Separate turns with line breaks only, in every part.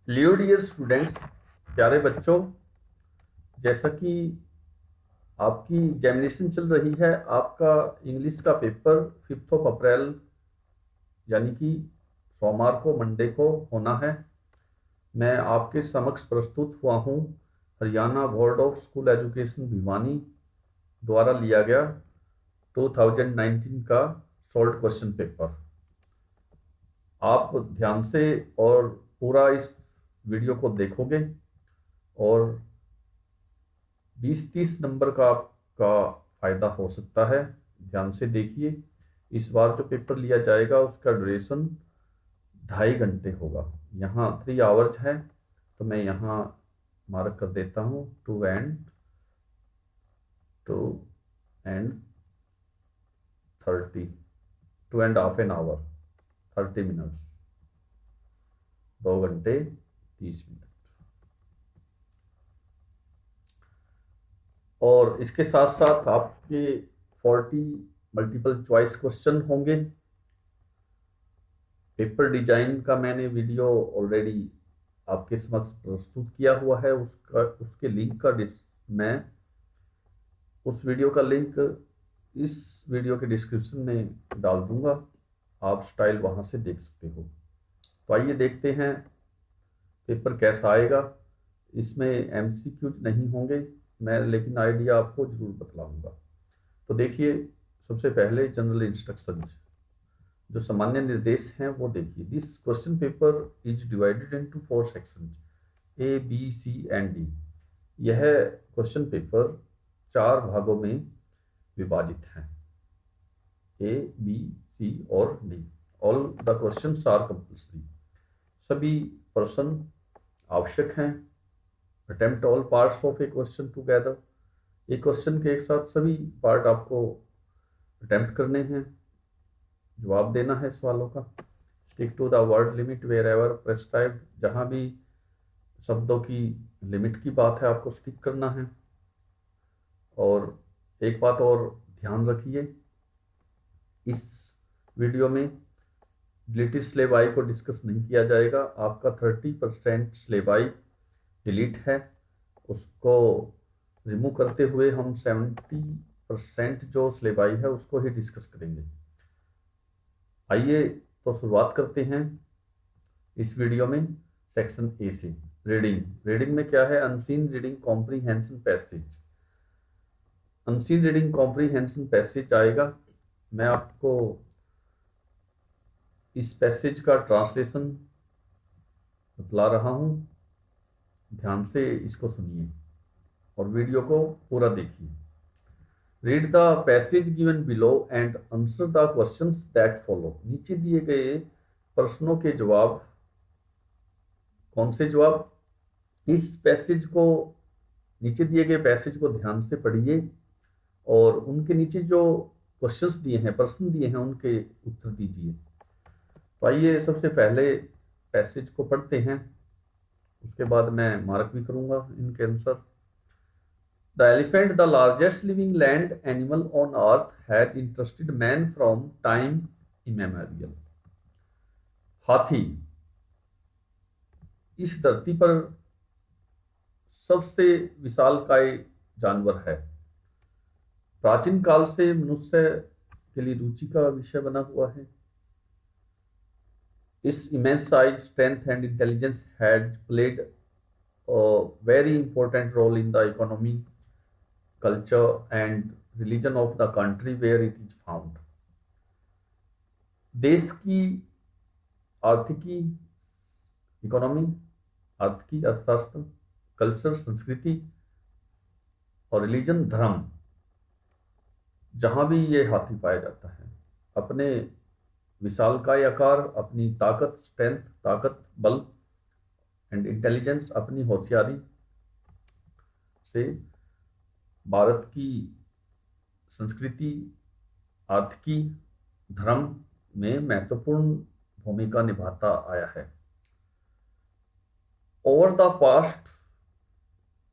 लियो dear students, प्यारे बच्चों, जैसा कि आपकी एग्जामिनेशन चल रही है, आपका इंग्लिश का पेपर 5 अप्रैल यानी कि सोमवार को, मंडे को होना है। मैं आपके समक्ष प्रस्तुत हुआ हूँ Haryana board of school education Bhiwani द्वारा लिया गया 2019 का सॉल्व क्वेश्चन पेपर। आप ध्यान से और पूरा इस वीडियो को देखोगे और 20-30 नंबर का आपका फायदा हो सकता है। ध्यान से देखिए, इस बार जो पेपर लिया जाएगा उसका ड्यूरेशन 2.5 घंटे होगा। यहाँ 3 आवर्स है, तो मैं यहाँ मार्क कर देता हूँ 2 and 30, 2.5 an hour, 30 मिनट्स, 2 घंटे 30 मिनट। और इसके साथ साथ आपके 40 मल्टीपल चॉइस क्वेश्चन होंगे। पेपर डिजाइन का मैंने वीडियो ऑलरेडी आपके समक्ष प्रस्तुत किया हुआ है। उसके लिंक का मैं उस वीडियो का लिंक इस वीडियो के डिस्क्रिप्शन में डाल दूंगा। आप स्टाइल वहां से देख सकते हो। तो आइए देखते हैं पेपर कैसा आएगा। इसमें एमसीक्यूज नहीं होंगे, मैं लेकिन आइडिया आपको जरूर बतलाऊंगा। तो देखिए, सबसे पहले जनरल इंस्ट्रक्शंस, जो सामान्य निर्देश हैं वो देखिए। This question paper is divided into 4 section, A, B, C and D। यह क्वेश्चन पेपर 4 भागों में विभाजित है, A, B, C और D। All the questions are compulsory, सभी प्रश्न आवश्यक हैं। Attempt all parts of a question together, एक क्वेश्चन के एक साथ सभी पार्ट आपको अटेम्प्ट करने हैं, जवाब देना है सवालों का। Stick to the word limit wherever prescribed, जहाँ भी शब्दों की लिमिट की बात है आपको स्टिक करना है। और एक बात और ध्यान रखिए, इस वीडियो में डिलीटेड सिलेबाई को डिस्कस नहीं किया जाएगा। आपका 30% सिलेबाई डिलीट है, उसको रिमूव करते हुए हम 70% जो सिलेबाई है उसको ही डिस्कस करेंगे। आइए तो शुरुआत करते हैं इस वीडियो में। सेक्शन ए से रीडिंग। रीडिंग में क्या है? Unseen reading comprehension passage. Unseen reading comprehension passage आएगा। मैं आपको इस पैसेज का ट्रांसलेशन बतला रहा हूं, ध्यान से इसको सुनिए और वीडियो को पूरा देखिए। Read the passage given below and answer the questions that follow. नीचे दिए गए प्रश्नों के जवाब। कौन से जवाब? इस पैसेज को, नीचे दिए गए पैसेज को ध्यान से पढ़िए और उनके नीचे जो क्वेश्चंस दिए हैं, प्रश्न दिए हैं, उनके उत्तर दीजिए। तो आइए सबसे पहले पैसेज को पढ़ते हैं, उसके बाद मैं मार्क भी करूंगा इनके answer. The elephant, the largest living land animal on earth, has interested man from time immemorial. हाथी इस धरती पर सबसे विशालकाय जानवर है। प्राचीन काल से मनुष्य के लिए रुचि का विषय बना हुआ है। Its immense size, strength and intelligence had played a very important role in the economy, culture and religion of the country where it is found. देश की आर्थिकी, इकोनॉमी, आर्थिकी, अर्थशास्त्र, कल्चर, संस्कृति और रिलीजन, धर्म, जहां भी ये हाथी पाया जाता है, अपने विशालकाय आकार, अपनी ताकत, स्ट्रेंथ, ताकत, बल एंड इंटेलिजेंस, अपनी होशियारी से भारत की संस्कृति, आर्थिकी, धर्म में महत्वपूर्ण भूमिका निभाता आया है। Over the past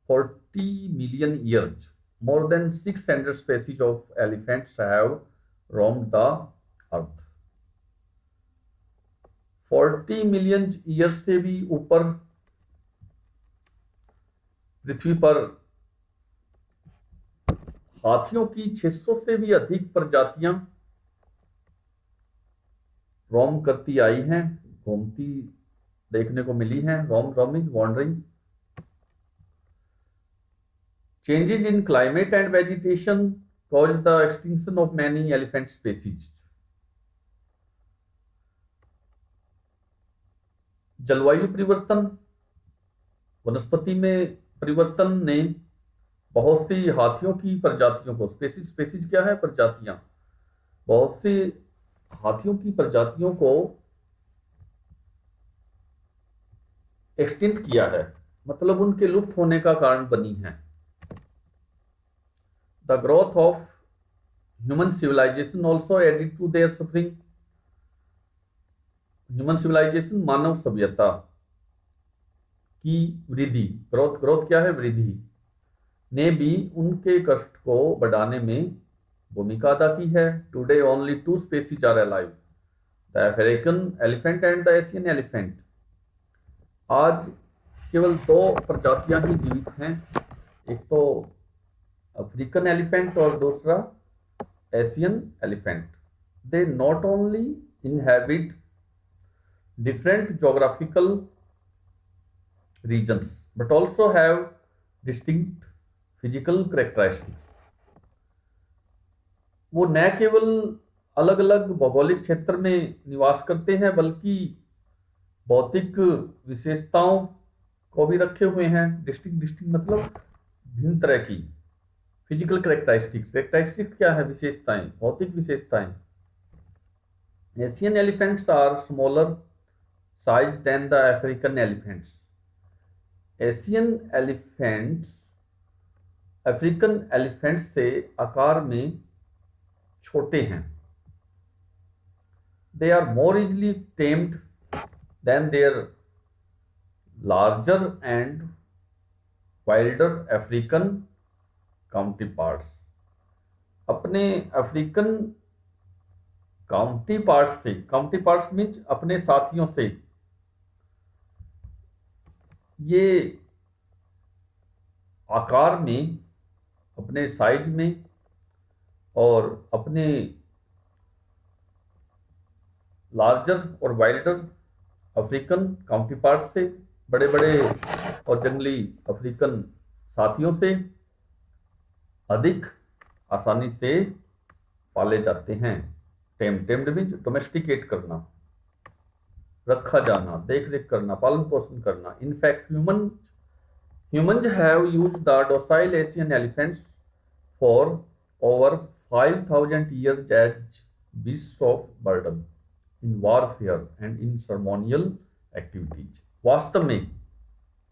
40 million years, more than 600 species of elephants have roamed the earth. 40 million year से भी ऊपर पृथ्वी पर हाथियों की 600 से भी अधिक प्रजातियां रोम करती आई हैं, घूमती देखने को मिली हैं। Rome is wandering. Changes in climate and vegetation cause the extinction of many elephant species. जलवायु परिवर्तन, वनस्पति में परिवर्तन ने बहुत सी हाथियों की प्रजातियों को, स्पेसीज क्या है? प्रजातियां। बहुत सी हाथियों की प्रजातियों को एक्सटिंक्ट किया है, मतलब उनके लुप्त होने का कारण बनी है। The growth of human civilisation also added to their suffering. Human civilisation, मानव सभ्यता की वृद्धि, ग्रोथ क्या है? वृद्धि, ने भी उनके कष्ट को बढ़ाने में भूमिका अदा की है। Today only 2 species are alive, the African elephant and the Asian elephant. आज केवल 2 प्रजातियां ही जीवित हैं, एक तो अफ्रीकन एलिफेंट और दूसरा Asian elephant. They not only inhabit different geographical regions but also have distinct physical characteristics। वो न केवल अलग अलग भौगोलिक क्षेत्र में निवास करते हैं बल्कि भौतिक विशेषताओं को भी रखे हुए हैं। डिस्टिंक्ट मतलब भिन्न तरह की। फिजिकल कैरेक्टरिस्टिक्स क्या है? विशेषताएं, भौतिक विशेषताएं। Asian elephants are smaller size than the African elephants. Asian elephants African elephants से आकार में छोटे हैं। They are more easily tamed than their larger and wilder African counterparts. अपने अफ्रीकन काउंटी पार्ट्स मीन्स अपने साथियों से ये आकार में, अपने साइज में और अपने लार्जर और वाइल्डर अफ्रीकन काउंटी पार्ट्स से, बड़े बड़े और जंगली अफ्रीकन साथियों से अधिक आसानी से पाले जाते हैं। टेम्ड मीन्स डोमेस्टिकेट करना, रखा जाना, देख रेख करना, पालन पोषण करना। In fact humans have used the docile Asian elephants for over 5,000 years as beasts of burden in warfare and in ceremonial activities। वास्तव में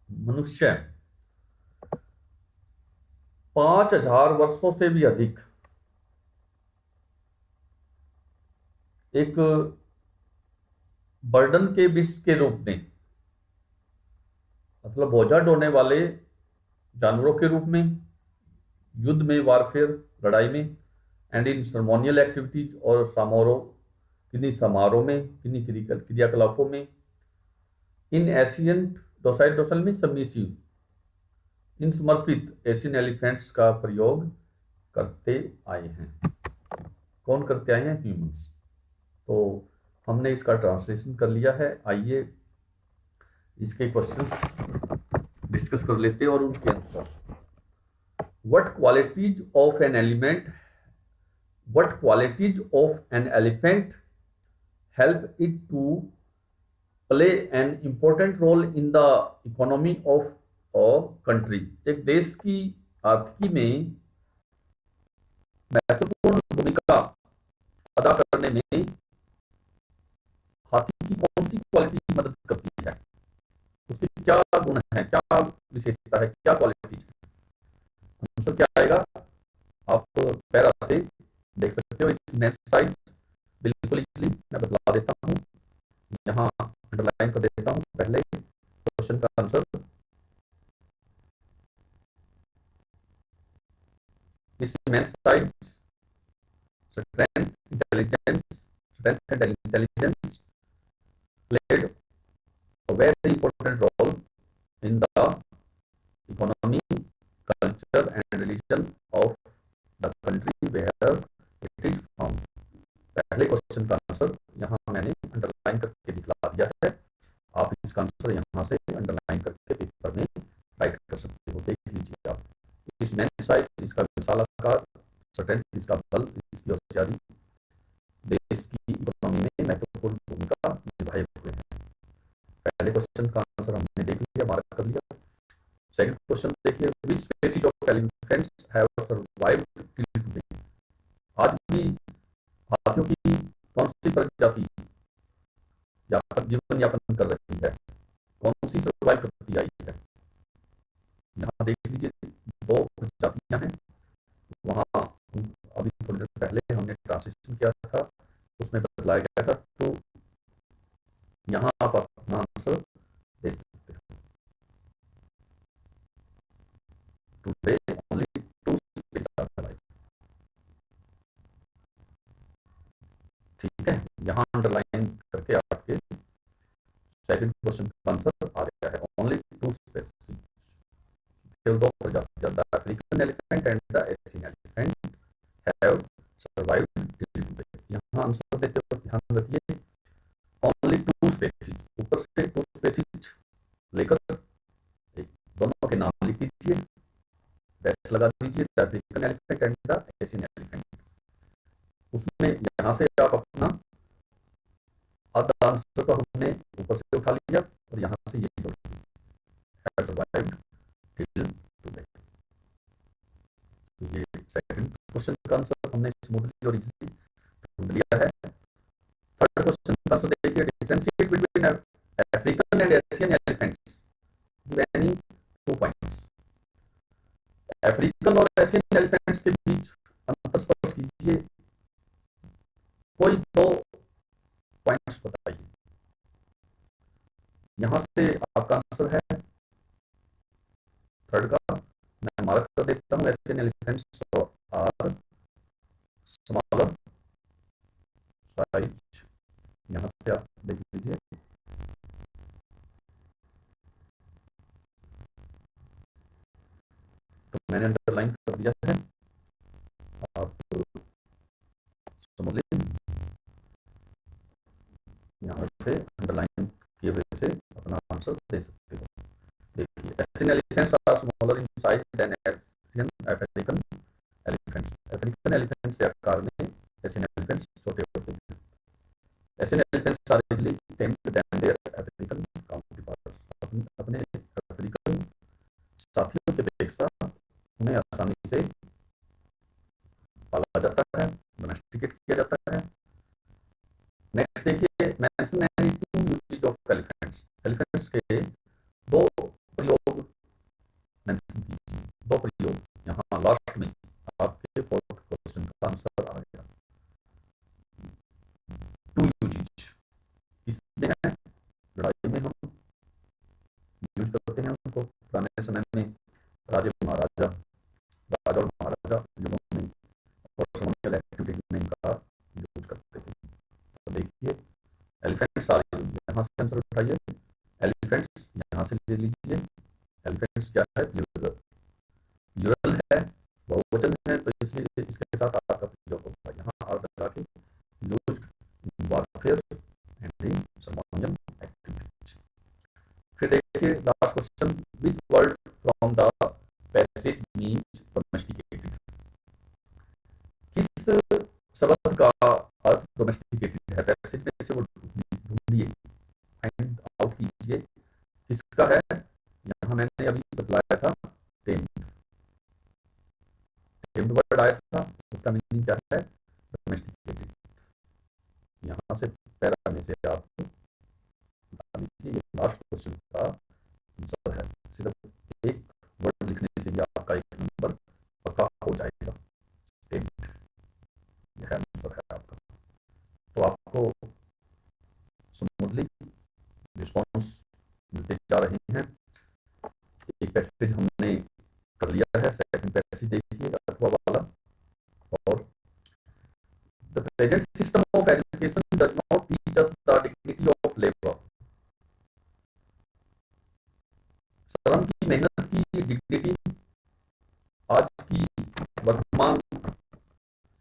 मनुष्य 5,000 वर्षों से भी अधिक एक बर्डन के बिस्ट के रूप में, मतलब बोझा ढोने वाले जानवरों के रूप में, युद्ध में, वारफेयर, लड़ाई में, एंड इन सर्मोनियल एक्टिविटीज और किन्हीं समारोह में, किन्हीं क्रियाकलापों में। इन एशियंट डोसाइल में सबमिसिव, इन समर्पित एशियन एलिफेंट्स का प्रयोग करते आए हैं। कौन करते आए हैं? ह्यूमंस। तो हमने इसका ट्रांसलेशन कर लिया है। आइए इसके क्वेश्चंस डिस्कस कर लेते हैं और उनके answer. What qualities of an elephant help it to play an important role in the economy of a country? एक देश की आर्थिकी में महत्वपूर्ण भूमिका अदा करने में हाथी की कौन सी क्वालिटी मदद करती है? उसकी क्या गुण है, क्या विशेषता है, क्या क्वालिटीज है? आंसर क्या आएगा? आप पैरा से देख सकते हो। इस नेक्स्ट साइड बिल्कुल इसलिए मैं बतला देता हूँ, यहाँ अंडरलाइन कर देता हूँ पहले क्वेश्चन का आंसर। इस मेंस side strength and intelligence played a very important role in the economy culture and religion of the country where it is from. पहले क्वेश्चन का आंसर यहाँ मैंने अंडरलाइन करके दिखला दिया है, आप इसका आंसर यहाँ से अंडरलाइन करके पेपर में राइट कर सकते हो। देख लीजिए आप, इस मैन साइज, इसका विशाल आकार, स्ट्रेंथ, इसका बल, इसकी होशियारी देश की इकोनॉमी में महत्वपूर्ण भूमिका निभाए हुए हैं। पहले क्वेश्चन का आंसर हमने देख लिया, मार्क कर लिया। सेकंड क्वेश्चन देखिए, which species of elephants have survived till today. आज भी हाथियों की कौन सी प्रजाति जीवन यापन कर रही है, कौन सी सर्वाइव करती आई है। यहाँ देख लीजिए दो प्रजातियां हैं, वहाँ अभी थोड़ी देर पहले हमने ट्रांसलेशन किया था, उसमें बतलाया गया था, तो यहाँ आप अपना आंसर दे सकते हो। Today only 2 species are alive. ठीक है, यहाँ अंडरलाइन करके आपके सेकंड क्वेश्चन का आंसर आ गया है, ओनली 2 स्पीशीज, केवल दो प्रजातियां, the African elephant and the Asian elephant have survived till today. यहाँ आंसर देते वक्त ध्यान रखिए ओनली 2 स्पीशीज, ऊपर से 2 स्पीशीज लेकर एक दोनों के नाम लिख दीजिए, बेस्ट लगा दीजिए, the African elephant and the Asian elephant. उसमें यहाँ से आप अपना आंसर को हमने ऊपर से उठा लिया और यहाँ से ये सर्वाइव्ड टिल टुडे। ये सेकंड क्वेश्चन का आंसर हमने स्मूथली और इजीली ढूंढ लिया है। थर्ड क्वेश्चन का आंसर देखिए, differentiate between African and Asian elephants given 2 points. African और एशियन एलिफेंट्स के बीच अंतर स्पष्ट कीजिए, कोई 2 पॉइंट्स बताइए। यहां से आपका आंसर है थर्ड का, मैं मार्क कर देता हूं, Asian elephants are smaller size. यहां से आप देख लीजिए, तो मैंने अंडरलाइन कर दिया है, आप समझ लें, यहाँ से अंडरलाइन किए हुए से अपना आंसर दे सकते हो। देखिए, Asian elephants are smaller in size than Asian African elephants. African elephants के आकार में एशियन एलिफेंट्स छोटे होते हैं। Asian elephants are easily tamed than their African counterparts. अपने अफ्रीकन साथियों की अपेक्षा उन्हें आसानी से पाला जाता है, डोमेस्टिकेट किया जाता है। नेक्स्ट देखिए, mention any 2 usages of elephants. Elephants के 2 प्रयोग मेंशन कीजिए, 2 प्रयोग। यहाँ लास्ट में आपके फोर्थ क्वेश्चन का आंसर आ गया। 2 यूजेज किसमें है, लड़ाई में हम यूज करते हैं उनको, पुराने समय में राजा महाराजा, राजा और महाराजा युगों में और सर्मोनियल एक्टिविटी में इनका यूज करते थे। तो देखिए, एलिफेंट्स आ रही है, यहाँ से आंसर उठाइए, एलिफेंट्स यहाँ से ले लीजिए। एलिफेंट्स क्या है, प्लूरल, प्लूरल है, बहुवचन है, तो इसलिए इसके साथ आर का प्रयोग होगा। यहाँ आर लगा के used in warfare and in ceremonial activities. फिर देखिए last question, which word from the passage means domesticated. किस शब्द का अर्थ डोमेस्टिकेटेड है, पैसेज में से वो ढूंढिए, फाइंड आउट कीजिए किसका है। यहाँ मैंने अभी बतलाया था टेम्ड, टेम्ड वर्ड आया था, उसका मीनिंग क्या है, डोमेस्टिकेटेड। यहाँ से पैरा में से आप बता दीजिए, ये लास्ट क्वेश्चन का आंसर है। सिर्फ एक वर्ड लिखने से भी आपका एक नंबर पक्का हो जाएगा। टेम्ड, यह आंसर है आपका। तो आपको स्मूथली रिस्पॉन्स मिलते जा रहे हैं। एक पैसेज हमने कर लिया है, सेकंड पैसेज देखिए अथवा वाला, और the present system of education does not teach us the dignity of labour. श्रम की, मेहनत की डिग्निटी आज की वर्तमान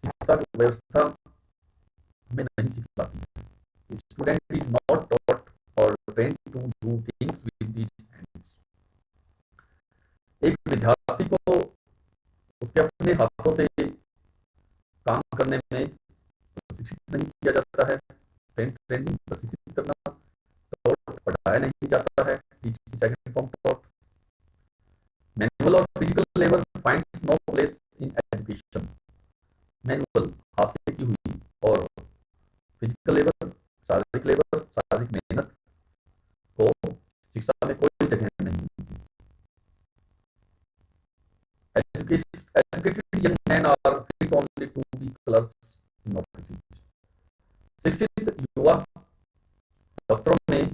शिक्षा व्यवस्था हमें नहीं सिखाती है। स्टूडेंट इज नॉट टॉट और train to do things with this hands. एक विद्यार्थी को उसके अपने हाथों से काम करने में प्रशिक्षित नहीं किया जाता है। ट्रेनिंग प्रशिक्षित करना, टॉट पढ़ाया नहीं जाता है। टीच की सेकंड फॉर्म टॉट। मैनुअल और physical labour finds no place in education. Manual हाथ से की हुई और फिजिकल लेबर शारीरिक मेहनत को शिक्षा में कोई जगह नहीं मिलती। Educated young men are fit only to be clerks in offices. शिक्षित युवा दफ्तरों में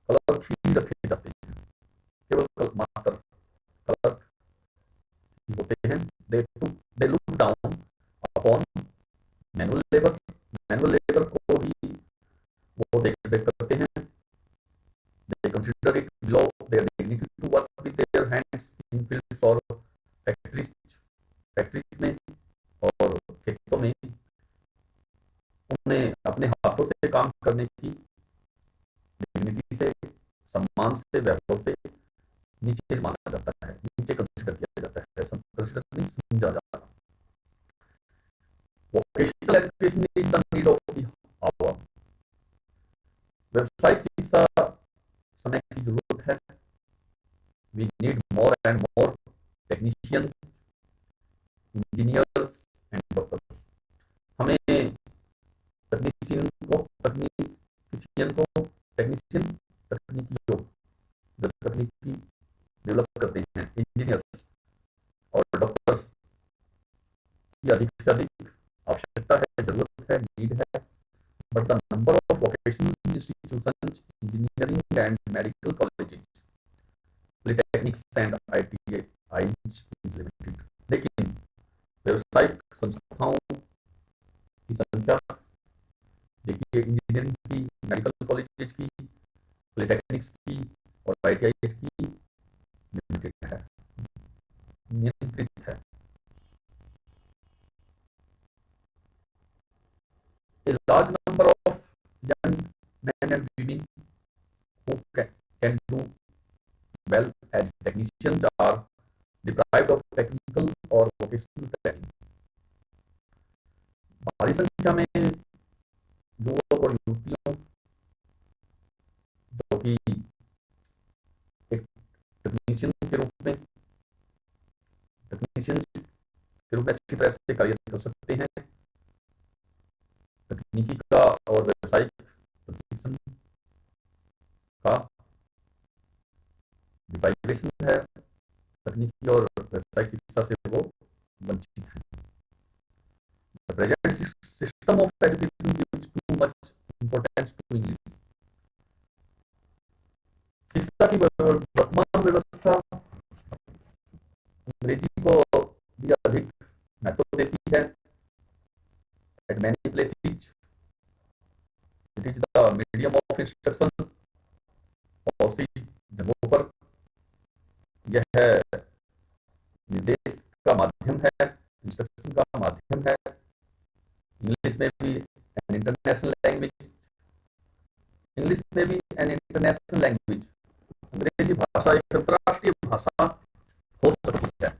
क्लर्क ही रखे जाते हैं, केवल मात्र क्लर्क ही होते हैं। They look down upon manual labour. Manual labour को ही वो देख रेख करते हैं। They consider it below their dignity to work with their hands in fields और फैक्ट्रीज फैक्ट्रीज में और खेतों में उन्हें अपने हाथों से काम करने की डिग्निटी से, सम्मान से, वैभव से नीचे माना जाता है, नीचे कंसिडर किया जाता है। कंसिडर नहीं समझा जाता। Vocational education is the need of the hour. व्यावसायिक शिक्षा समय की जरूरत है। We need more and more technician, engineers and doctors. हमें तकनीशियन को टेक्नीशियन, तकनीकियों जो तकनीकी डेवलप करते हैं, इंजीनियर्स और डॉक्टर्स की अधिक से अधिक आवश्यकता है, जरूरत है, नीड है। But the number of vocational institutions, engineering and medical colleges, polytechnics and ITI is limited. लेकिन व्यावसायिक संस्थाओं की संख्या देखिए, इंजीनियरिंग की, मेडिकल कॉलेजेस की, पॉलिटेक्निक्स की और ITI की लिमिटेड है, नियंत्रित है। A large number of young men and women who can do well as technicians are deprived of technical or vocational training। भारी संख्या में युवक और युवतियों जो कि एक टेक्नीशियन के रूप में अच्छी तरह से कार्य कर सकते हैं। तकनीकी का और व्यावसायिक प्रशिक्षण का डिप्राइवेशन है। तकनीकी और व्यावसायिक शिक्षा से वो वंचित है। The present system of education gives too much importance to English। शिक्षा की वर्तमान व्यवस्था अंग्रेजी को भी अधिक महत्व देती है। At many places it is the medium of instruction। बहुत सी जगहों पर यह निर्देश का माध्यम है, इंस्ट्रक्शन का माध्यम है। इंग्लिश में भी एन इंटरनेशनल लैंग्वेज, इंग्लिश में भी एन इंटरनेशनल लैंग्वेज, अंग्रेजी भाषा एक अंतर्राष्ट्रीय भाषा हो सकती है।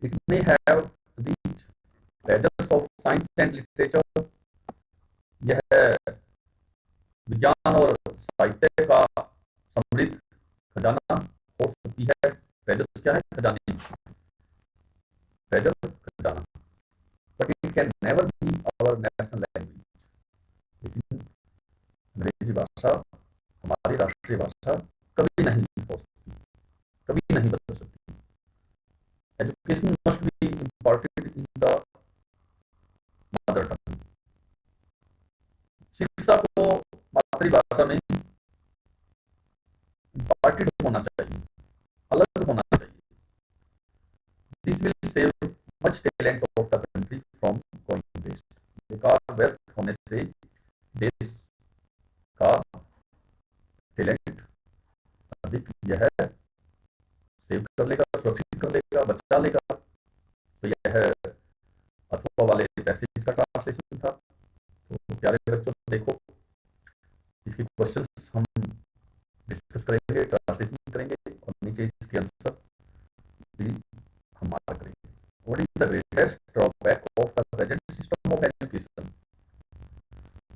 It may have reach treasures of science and literature. यह विज्ञान और साहित्य का समृद्ध खजाना हो सकती है। ट्रेजर्स क्या है? खजाने, ट्रेजर खजाना। But it can never be our national language. लेकिन अंग्रेजी भाषा हमारी राष्ट्रीय भाषा कभी नहीं हो सकती, कभी नहीं बदल सकती। Education must be imparted in the mother tongue. शिक्षा को मातृभाषा में इम्पार्टेड होना चाहिए, अलग होना चाहिए। This will save much talent of the country from going waste. बेकार व्यर्थ होने से देश का टैलेंट अधिक यह सेव कर लेगा, सुरक्षित डालेगा। तो यह अथवा वाले पैसेज का ट्रांसलेशन था। तो प्यारे बच्चों देखो, इसके क्वेश्चंस हम डिस्कस करेंगे, ट्रांसलेशन करेंगे और नीचे इसके आंसर भी हम मार्क करेंगे। What is the greatest drawback of the present system of education?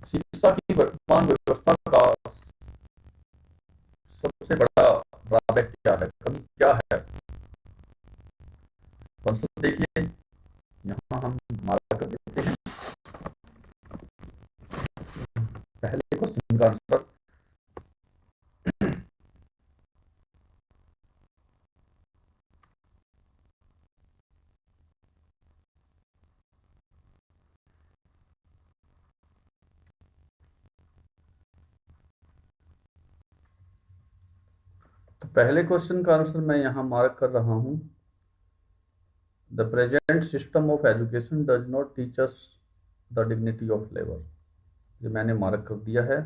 शिक्षा की वर्तमान व्यवस्था का सबसे बड़ा ड्रॉबैक क्या है, कमी क्या है? आंसर देखिए, यहाँ हम मार्क कर देते हैं। पहले क्वेश्चन का आंसर तो पहले क्वेश्चन का आंसर मैं यहाँ मार्क कर रहा हूँ, the present system of education does not teach us the dignity of labour. ये मैंने मार्क कर दिया है।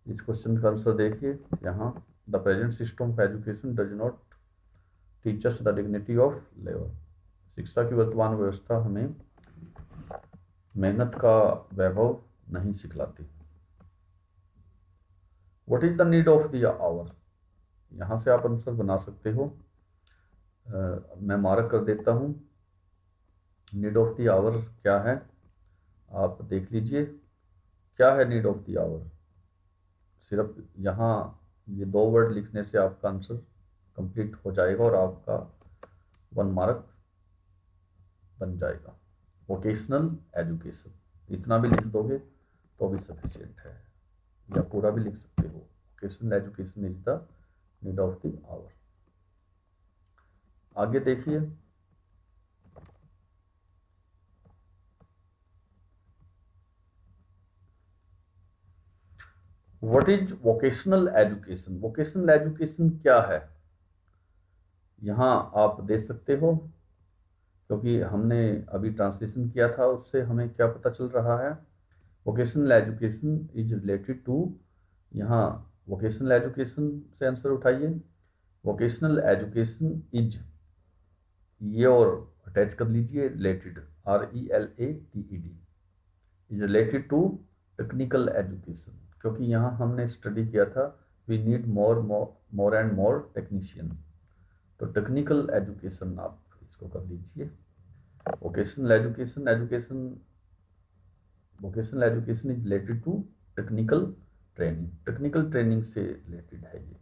इस क्वेश्चन का आंसर देखिए यहाँ, the present system of education does not teach us the dignity of labour. शिक्षा की वर्तमान व्यवस्था हमें मेहनत का वैभव नहीं सिखलाती। What is the need of the hour? यहाँ से आप आंसर बना सकते हो। मैं मार्क कर देता हूँ, नीड ऑफ द आवर क्या है, आप देख लीजिए क्या है नीड ऑफ द आवर। सिर्फ यहाँ ये 2 वर्ड लिखने से आपका आंसर कंप्लीट हो जाएगा और आपका 1 मार्क बन जाएगा। वोकेशनल एजुकेशन, इतना भी लिख दोगे तो भी सफिशिएंट है, या पूरा भी लिख सकते हो। Vocational education is the need of the hour. आगे देखिए, what is vocational education? Vocational education क्या है, यहाँ आप देख सकते हो, क्योंकि हमने अभी ट्रांसलेशन किया था उससे हमें क्या पता चल रहा है। Vocational education is related to, यहाँ वोकेशनल एजुकेशन से आंसर उठाइए। वोकेशनल एजुकेशन इज, ये और अटैच कर लीजिए, related, RELATED, is related to technical education, क्योंकि यहाँ हमने स्टडी किया था we need more and more technician. तो टेक्निकल एजुकेशन आप इसको कर लीजिए। Vocational education vocational education is related to technical training, technical training से रिलेटेड है ये।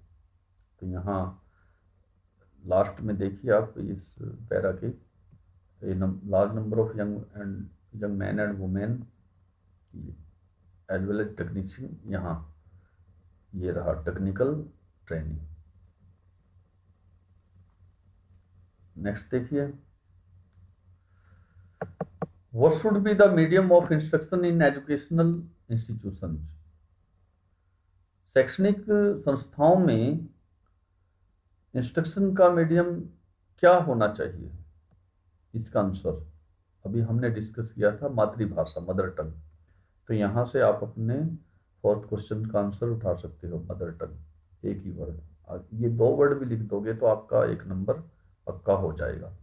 तो यहाँ लास्ट में देखिए आप इस पैरा के, large number of young man and women as well as technician, यहाँ ये रहा टेक्निकल ट्रेनिंग। नेक्स्ट देखिए, what should be the medium of instruction in educational institutions? शैक्षणिक संस्थाओं में इंस्ट्रक्शन का मीडियम क्या होना चाहिए? इसका आंसर अभी हमने डिस्कस किया था, मातृभाषा, मदर टंग। तो यहाँ से आप अपने 4th क्वेश्चन का आंसर उठा सकते हो, मदर टंग, एक ही वर्ड। ये 2 वर्ड भी लिख दोगे तो आपका 1 नंबर पक्का हो जाएगा।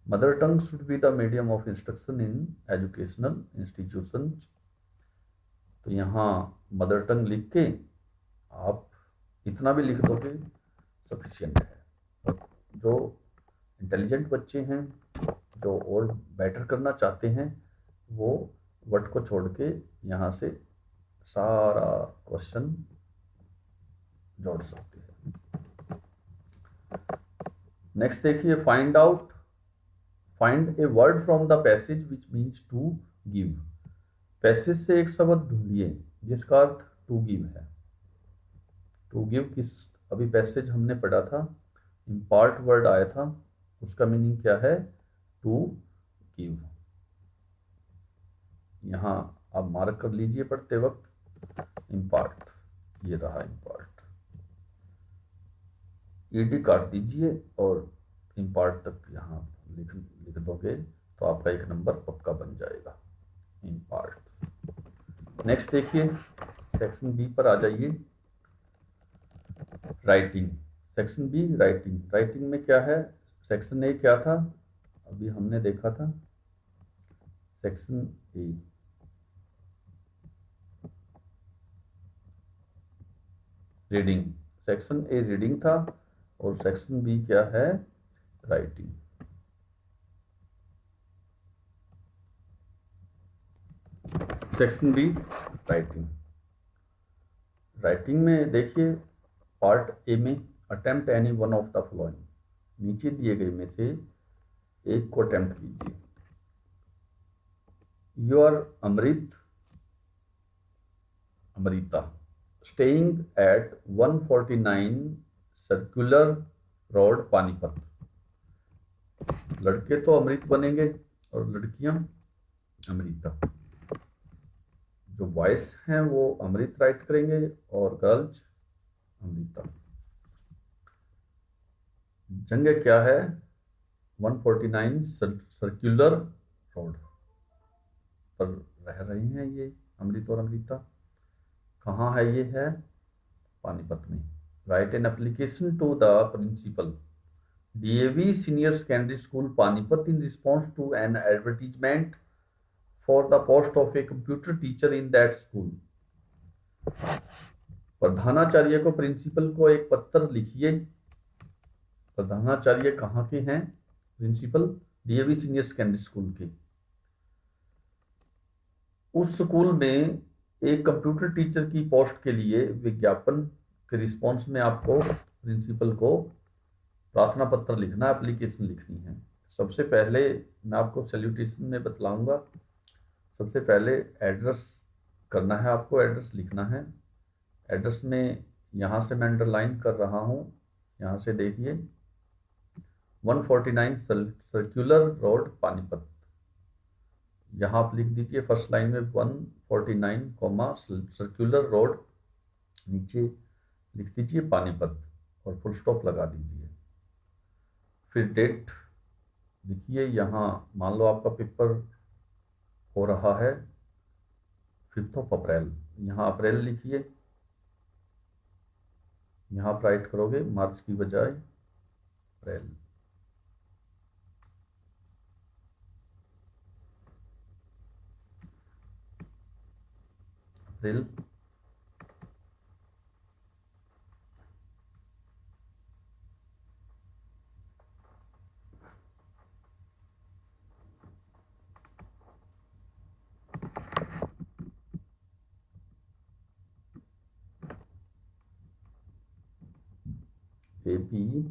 Mother tongue should be the medium of instruction in educational institutions. तो यहाँ मदर टंग लिख के आप इतना भी लिख दोगे सफिशिएंट है। और जो इंटेलिजेंट बच्चे हैं, जो और बेटर करना चाहते हैं, वो वर्ड को छोड़ के यहाँ से सारा क्वेश्चन जोड़ सकते हैं। नेक्स्ट देखिए, find a word from the passage which means to give. Passage से एक शब्द ढूंढिए जिसका अर्थ टू गिव है। टू गिव किस, अभी पैसेज हमने पढ़ा था, इम्पार्ट वर्ड आया था, उसका मीनिंग क्या है? To give. यहाँ आप मार्क कर लीजिए पढ़ते वक्त, इम्पार्ट, ये रहा इम्पार्ट, ईडी काट दीजिए और इम्पार्ट तक यहाँ लिख दोगे तो आपका 1 नंबर पक्का बन जाएगा, इम्पार्ट। नेक्स्ट देखिए, सेक्शन बी पर आ जाइए, writing. Section B, writing. Writing में क्या है? सेक्शन ए क्या था, अभी हमने देखा था section A, reading. Section A reading था और सेक्शन बी क्या है, writing. Section B writing. Writing में देखिए पार्ट ए में attempt any one of the following, नीचे दिए गए में से एक को अटेम्प्ट कीजिए। Your Amrit Amrita staying at 149 circular road Panipat. लड़के तो अमृत बनेंगे और लड़कियां अमृता। जो बॉयज हैं वो अमृत राइट करेंगे और गर्ल्स अमृता। जगह क्या है, 149 सर्कुलर रोड पर रह रही हैं ये अमृत और अमृता। कहाँ है, ये है पानीपत में। Write an application to the principal DAV senior secondary school Panipat in response to an advertisement for the post of a computer teacher in that school. प्रधानाचार्य को, प्रिंसिपल को एक पत्र लिखिए। प्रधानाचार्य कहाँ के हैं, principal DAV senior secondary school के। उस स्कूल में एक कंप्यूटर टीचर की पोस्ट के लिए विज्ञापन के रिस्पॉन्स में आपको प्रिंसिपल को प्रार्थना पत्र लिखना, एप्लीकेशन लिखनी है। सबसे पहले मैं आपको सैल्यूटेशन में बतलाऊंगा। सबसे पहले एड्रेस करना है आपको, एड्रेस लिखना है। एड्रेस में यहाँ से मैं अंडरलाइन कर रहा हूँ, यहाँ से देखिए 149 सर्कुलर रोड पानीपत। यहाँ आप लिख दीजिए फर्स्ट लाइन में 149 सर्कुलर रोड, नीचे लिख दीजिए पानीपत और फुल स्टॉप लगा दीजिए। फिर डेट लिखिए, यहाँ मान लो आपका पेपर हो रहा है 5 अप्रैल, यहाँ अप्रैल लिखिए। यहाँ आप राइट करोगे मार्च की बजाय अप्रैल। अप्रैल APRIL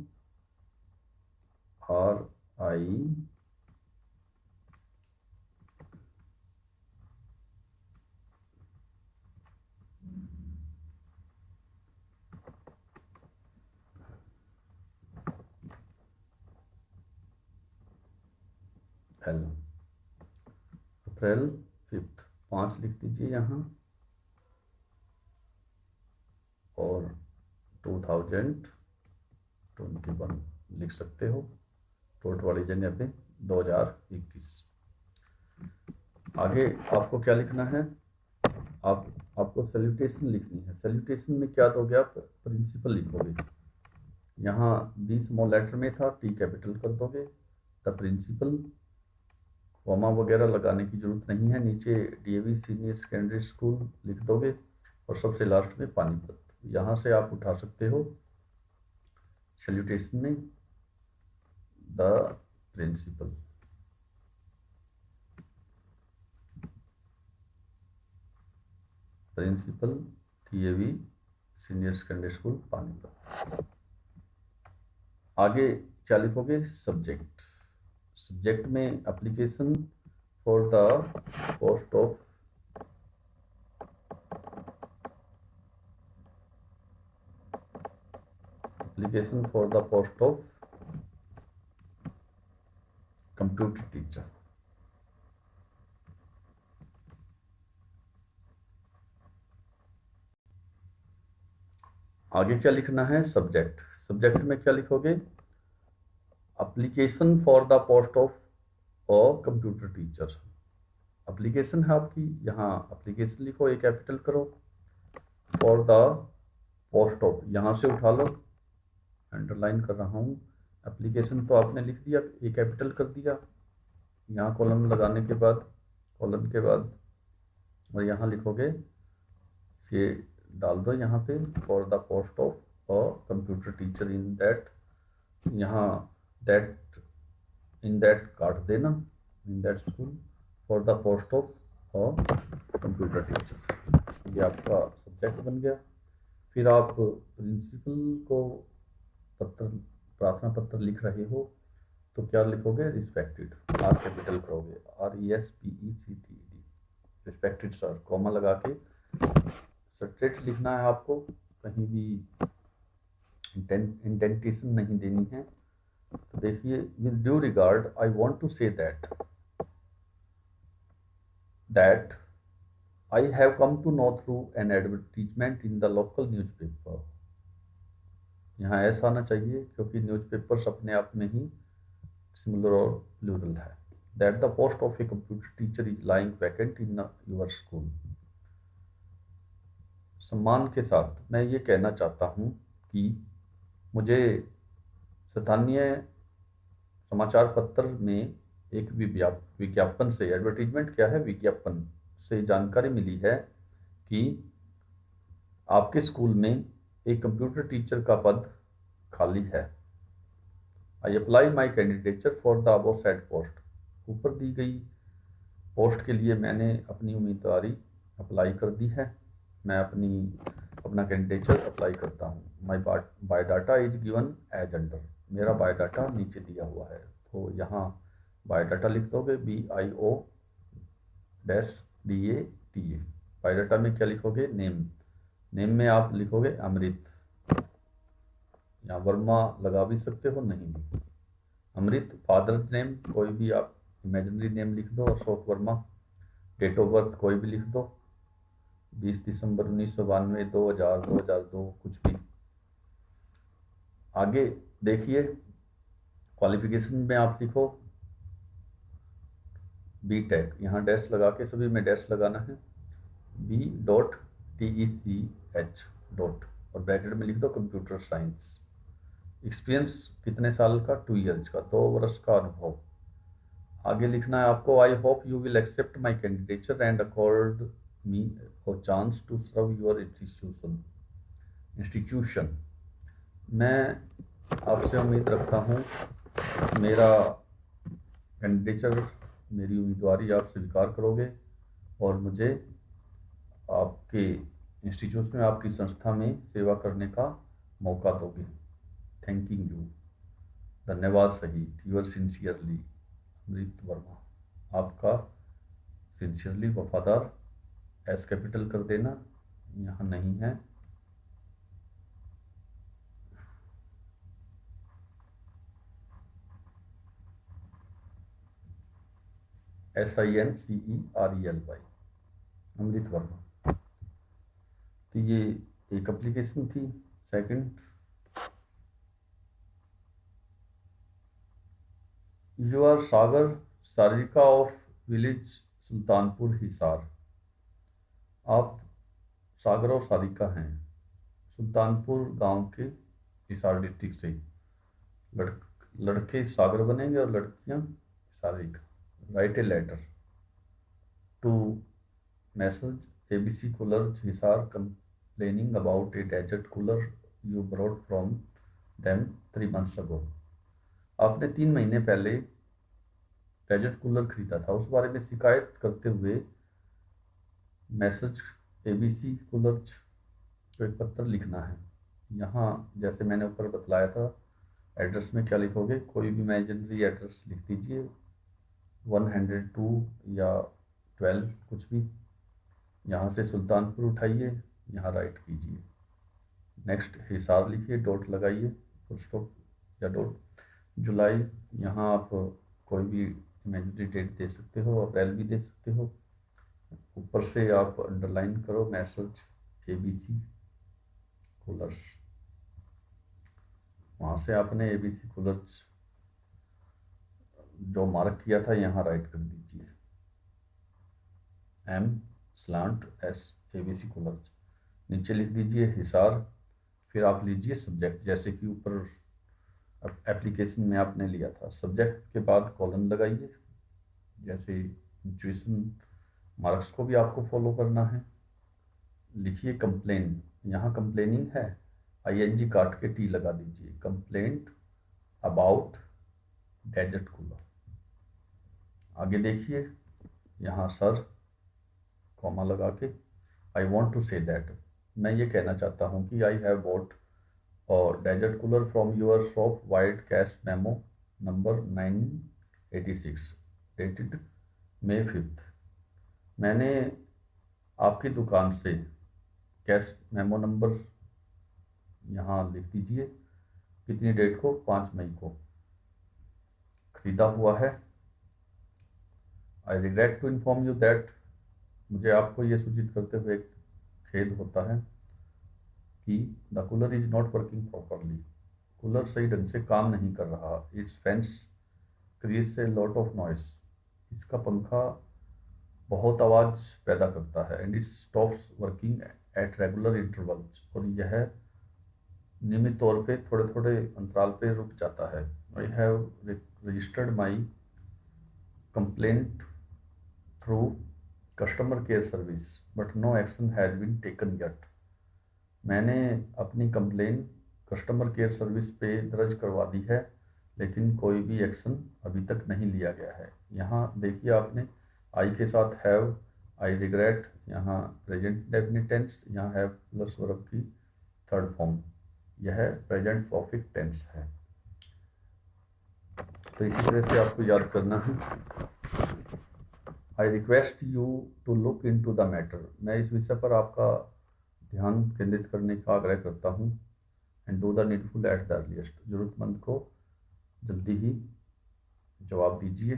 अप्रैल 5 लिख दीजिए यहाँ और 2021 लिख सकते हो, टोट वाली जगह पे 2021। आगे आपको क्या लिखना है, आपको सैल्यूटेशन लिखनी है। सैल्यूटेशन में क्या दोगे आप, प्रिंसिपल लिखोगे। यहाँ डी स्मॉल लेटर में था, टी कैपिटल कर दोगे। द प्रिंसिपल, कॉमा वगैरह लगाने की जरूरत नहीं है। नीचे DAV सीनियर सेकेंडरी स्कूल लिख दोगे और सबसे लास्ट में पानीपत। यहाँ से आप उठा सकते हो सैल्यूटेशन में the principal. Principal DAV senior secondary school Panipat. आगे क्या लिखोगे, सब्जेक्ट। सब्जेक्ट में application for the post of application for the post of computer teacher। आगे क्या लिखना है, सब्जेक्ट। सब्जेक्ट में क्या लिखोगे, application for the post of a computer teacher. Application है आपकी, यहाँ एप्लीकेशन लिखो, एक कैपिटल करो। फॉर द पोस्ट ऑफ, यहाँ से उठा लो, अंडरलाइन कर रहा हूँ, एप्लीकेशन तो आपने लिख दिया, ए कैपिटल कर दिया, यहाँ कॉलम लगाने के बाद, कॉलम के बाद और यहाँ लिखोगे, ये डाल दो यहाँ पे, for the post of a computer teacher in that, यहाँ दैट, इन दैट काट देना, इन that school for the post of a computer teacher, ये आपका सब्जेक्ट बन गया। फिर आप प्रिंसिपल को पत्र, प्रार्थना पत्र लिख रहे हो तो क्या लिखोगे, रिस्पेक्टेड, आर कैपिटल करोगे, RESPECTED, रिस्पेक्टेड सर, कॉमा लगा के स्ट्रेट लिखना है आपको, कहीं भी इंडेंटेशन नहीं देनी है। तो देखिए, with due regard I want to say that I have come to know through an advertisement in the local newspaper. यहाँ ऐसा आना चाहिए क्योंकि न्यूज़पेपर्स अपने आप में ही सिंगुलर और प्लूरल है। That the post of a computer teacher is lying vacant in your school. सम्मान के साथ मैं ये कहना चाहता हूँ कि मुझे स्थानीय समाचार पत्र में एक विज्ञापन से, एडवर्टीजमेंट क्या है, विज्ञापन से जानकारी मिली है कि आपके स्कूल में एक कंप्यूटर टीचर का पद खाली है। I apply my candidature for the above said post. ऊपर दी गई पोस्ट के लिए मैंने अपनी उम्मीदवारी अप्लाई कर दी है, मैं अपना कैंडिडेचर अप्लाई करता हूँ। My biodata is given as under, मेरा बायोडाटा नीचे दिया हुआ है, तो यहाँ बायोडाटा लिख दोगे, BIO-DATA। बायोडाटा में क्या लिखोगे, नेम, नेम में आप लिखोगे अमृत, यहाँ वर्मा लगा भी सकते हो, नहीं भी, अमृत। फादर नेम कोई भी आप इमेजिनरी नेम लिख दो, Ashok Verma. Date of birth कोई भी लिख दो, 20 दिसंबर 1992, 2000, 2002, कुछ भी। आगे देखिए, क्वालिफिकेशन में आप लिखो BTech, यहाँ डैश लगा के, सभी में डैश लगाना है, B.TECH डॉट, और ब्रैकेट में लिख दो कंप्यूटर साइंस। एक्सपीरियंस कितने साल का, 2 ईयर्स का, 2 वर्ष का अनुभव। आगे लिखना है आपको, I hope you will accept my candidature and accord me a chance to serve your institution. मैं आपसे उम्मीद रखता हूँ मेरा कैंडिडेचर, मेरी उम्मीदवारी आप स्वीकार करोगे और मुझे आपके इंस्टीट्यूट में, आपकी संस्था में सेवा करने का मौका दोगे। थैंकिंग यू, धन्यवाद सहित, यूर सिंसियरली अमृत वर्मा। आपका सिंसियरली वफादार, एस कैपिटल कर देना, यहाँ नहीं है, SINCERELY, अमृत वर्मा। तो ये एक एप्लीकेशन थी। Second, you are Sagar Sarika of village Sultanpur Hisar. आप सागर और सारिका हैं, सुल्तानपुर गांव के, हिसार डिस्ट्रिक्ट से। लड़के सागर बनेंगे और लड़कियां Sarika. Write a letter to messrs ABC cooler Hisar complaining about a desert cooler you brought from them 3 months ago. आपने 3 महीने पहले डेजर्ट कूलर खरीदा था, उस बारे में शिकायत करते हुए मैसेज ABC कूलर को एक पत्र लिखना है। यहाँ जैसे मैंने ऊपर बतलाया था, एड्रेस में क्या लिखोगे, कोई भी इमेजिनरी एड्रेस लिख दीजिए, 102 या 12, कुछ भी। यहाँ से सुल्तानपुर उठाइए, यहाँ राइट कीजिए, नेक्स्ट हिसार लिखिए, डॉट लगाइए, फुल स्टॉप या डॉट। जुलाई, यहाँ आप कोई भी इमेजिनरी डेट दे सकते हो, अप्रैल भी दे सकते हो। ऊपर से आप अंडरलाइन करो मैसेज ABC कूलर्स, वहाँ से आपने ABC कूलर्स जो मार्क किया था यहाँ राइट कर दीजिए, M/S ABC कूलर्स, नीचे लिख दीजिए हिसार। फिर आप लीजिए सब्जेक्ट, जैसे कि ऊपर एप्लीकेशन में आपने लिया था। सब्जेक्ट के बाद कॉलन लगाइए, जैसे इंट्यूशन मार्क्स को भी आपको फॉलो करना है। लिखिए कंप्लेन, यहाँ कंप्लेनिंग है, आईएनजी काट के टी लगा दीजिए, कंप्लेंट अबाउट डेजर्ट कूलर। आगे देखिए, यहाँ सर कॉमा लगा के I want to say that, मैं ये कहना चाहता हूँ कि आई हैव बॉट और desert cooler from your shop vide cash memo number 986 dated May 5th। मैंने आपकी दुकान से कैश मेमो नंबर यहाँ लिख दीजिए, कितनी डेट को, 5 मई को खरीदा हुआ है। I regret to inform you that, मुझे आपको ये सूचित करते हुए खेद होता है कि the cooler is not working properly, cooler सही ढंग से काम नहीं कर रहा। It's fans creates a lot of noise, इसका पंखा बहुत आवाज़ पैदा करता है। And it stops working at regular intervals, और यह नियमित तौर पे थोड़े थोड़े अंतराल पे रुक जाता है। I have registered my complaint through customer care service but no action has been taken yet, मैंने अपनी कंप्लेन कस्टमर केयर सर्विस पे दर्ज करवा दी है, लेकिन कोई भी एक्शन अभी तक नहीं लिया गया है। यहाँ देखिए आपने आई के साथ हैव, आई रिग्रेट, यहाँ प्रेजेंट डेफिनिट टेंस, यहाँ हैव प्लस वर्ब की थर्ड फॉर्म, यह प्रेजेंट परफेक्ट टेंस है। तो इसी तरह से आपको याद करना है। I request you to look into the matter, मैं इस विषय पर आपका ध्यान केंद्रित करने का आग्रह करता हूँ। And do the needful at the earliest, जरूरतमंद को जल्दी ही जवाब दीजिए,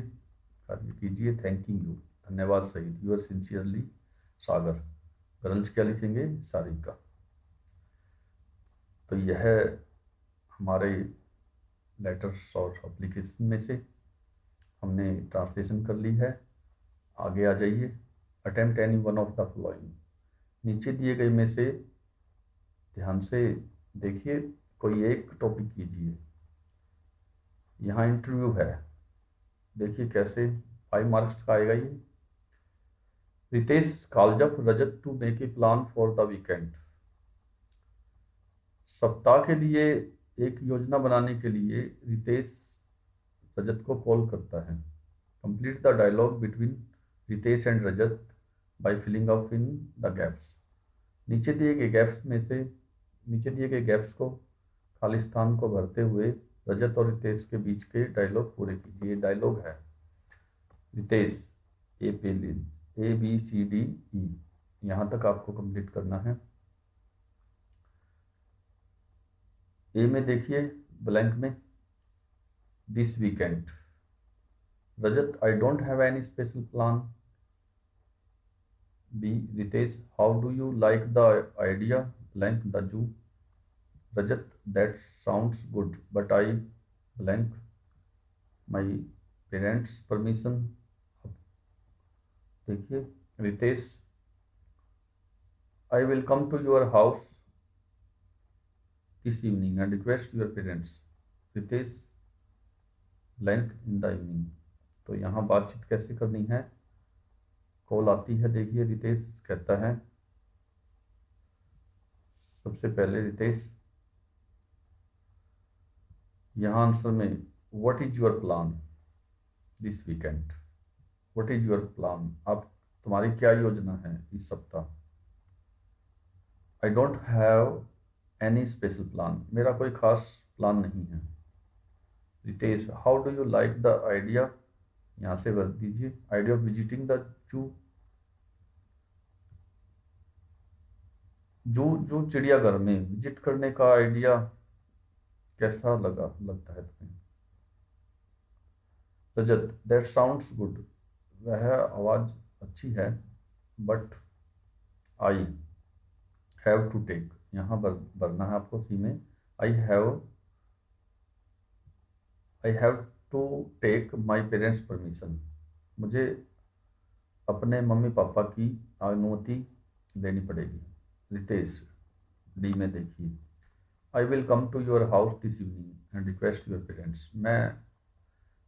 कार्य कीजिए। थैंकिंग यू, धन्यवाद सहित, यूर सिंसियरली सागर। गर्ल्स क्या लिखेंगे, सारिका। तो यह हमारे लेटर्स और एप्लीकेशन में से हमने ट्रांसलेशन कर ली है। आगे आ जाइए, attempt any one of the following, नीचे दिए गए में से ध्यान से देखिए, कोई एक टॉपिक कीजिए। यहाँ इंटरव्यू है, देखिए कैसे 5 मार्क्स का आएगा ये। Ritesh calls up Rajat to make a plan for the weekend, सप्ताह के लिए एक योजना बनाने के लिए रितेश रजत को कॉल करता है। Complete the dialogue between Ritesh and Rajat by filling up in the gaps, नीचे दिए गए गैप्स को, खाली स्थान को भरते हुए रजत और रितेश के बीच के डायलॉग पूरे कीजिए। डायलॉग है, रितेश ABCDE, यहाँ तक आपको कंप्लीट करना है। ए में देखिए ब्लैंक में, this weekend, Rajat I don't have any special plan. B Ritesh how do you like the idea blank the zoo, Rajat that sounds good but I blank my parents permission. देखिए Ritesh I will come to your house this evening and request your parents, Ritesh blank in the evening। तो यहाँ बातचीत कैसे करनी है, call आती है, देखिए रितेश कहता है, सबसे पहले रितेश यहाँ आंसर में what is your plan this weekend, what is your plan, आप तुम्हारी क्या योजना है इस सप्ताह। I don't have any special plan, मेरा कोई खास प्लान नहीं है। Ritesh how do you like the idea, यहाँ से भर दीजिए, idea of visiting the zoo, जू चिड़ियाघर में विजिट करने का आइडिया कैसा लगता है तुम्हें। रजत दैट साउंड्स गुड, वह आवाज़ अच्छी है, but I have to take, यहाँ भरना है आपको सी में, I have to take my parents permission, मुझे अपने मम्मी पापा की अनुमति लेनी पड़ेगी। रितेश डी में देखिए, I will come to your house this evening and request your parents. मैं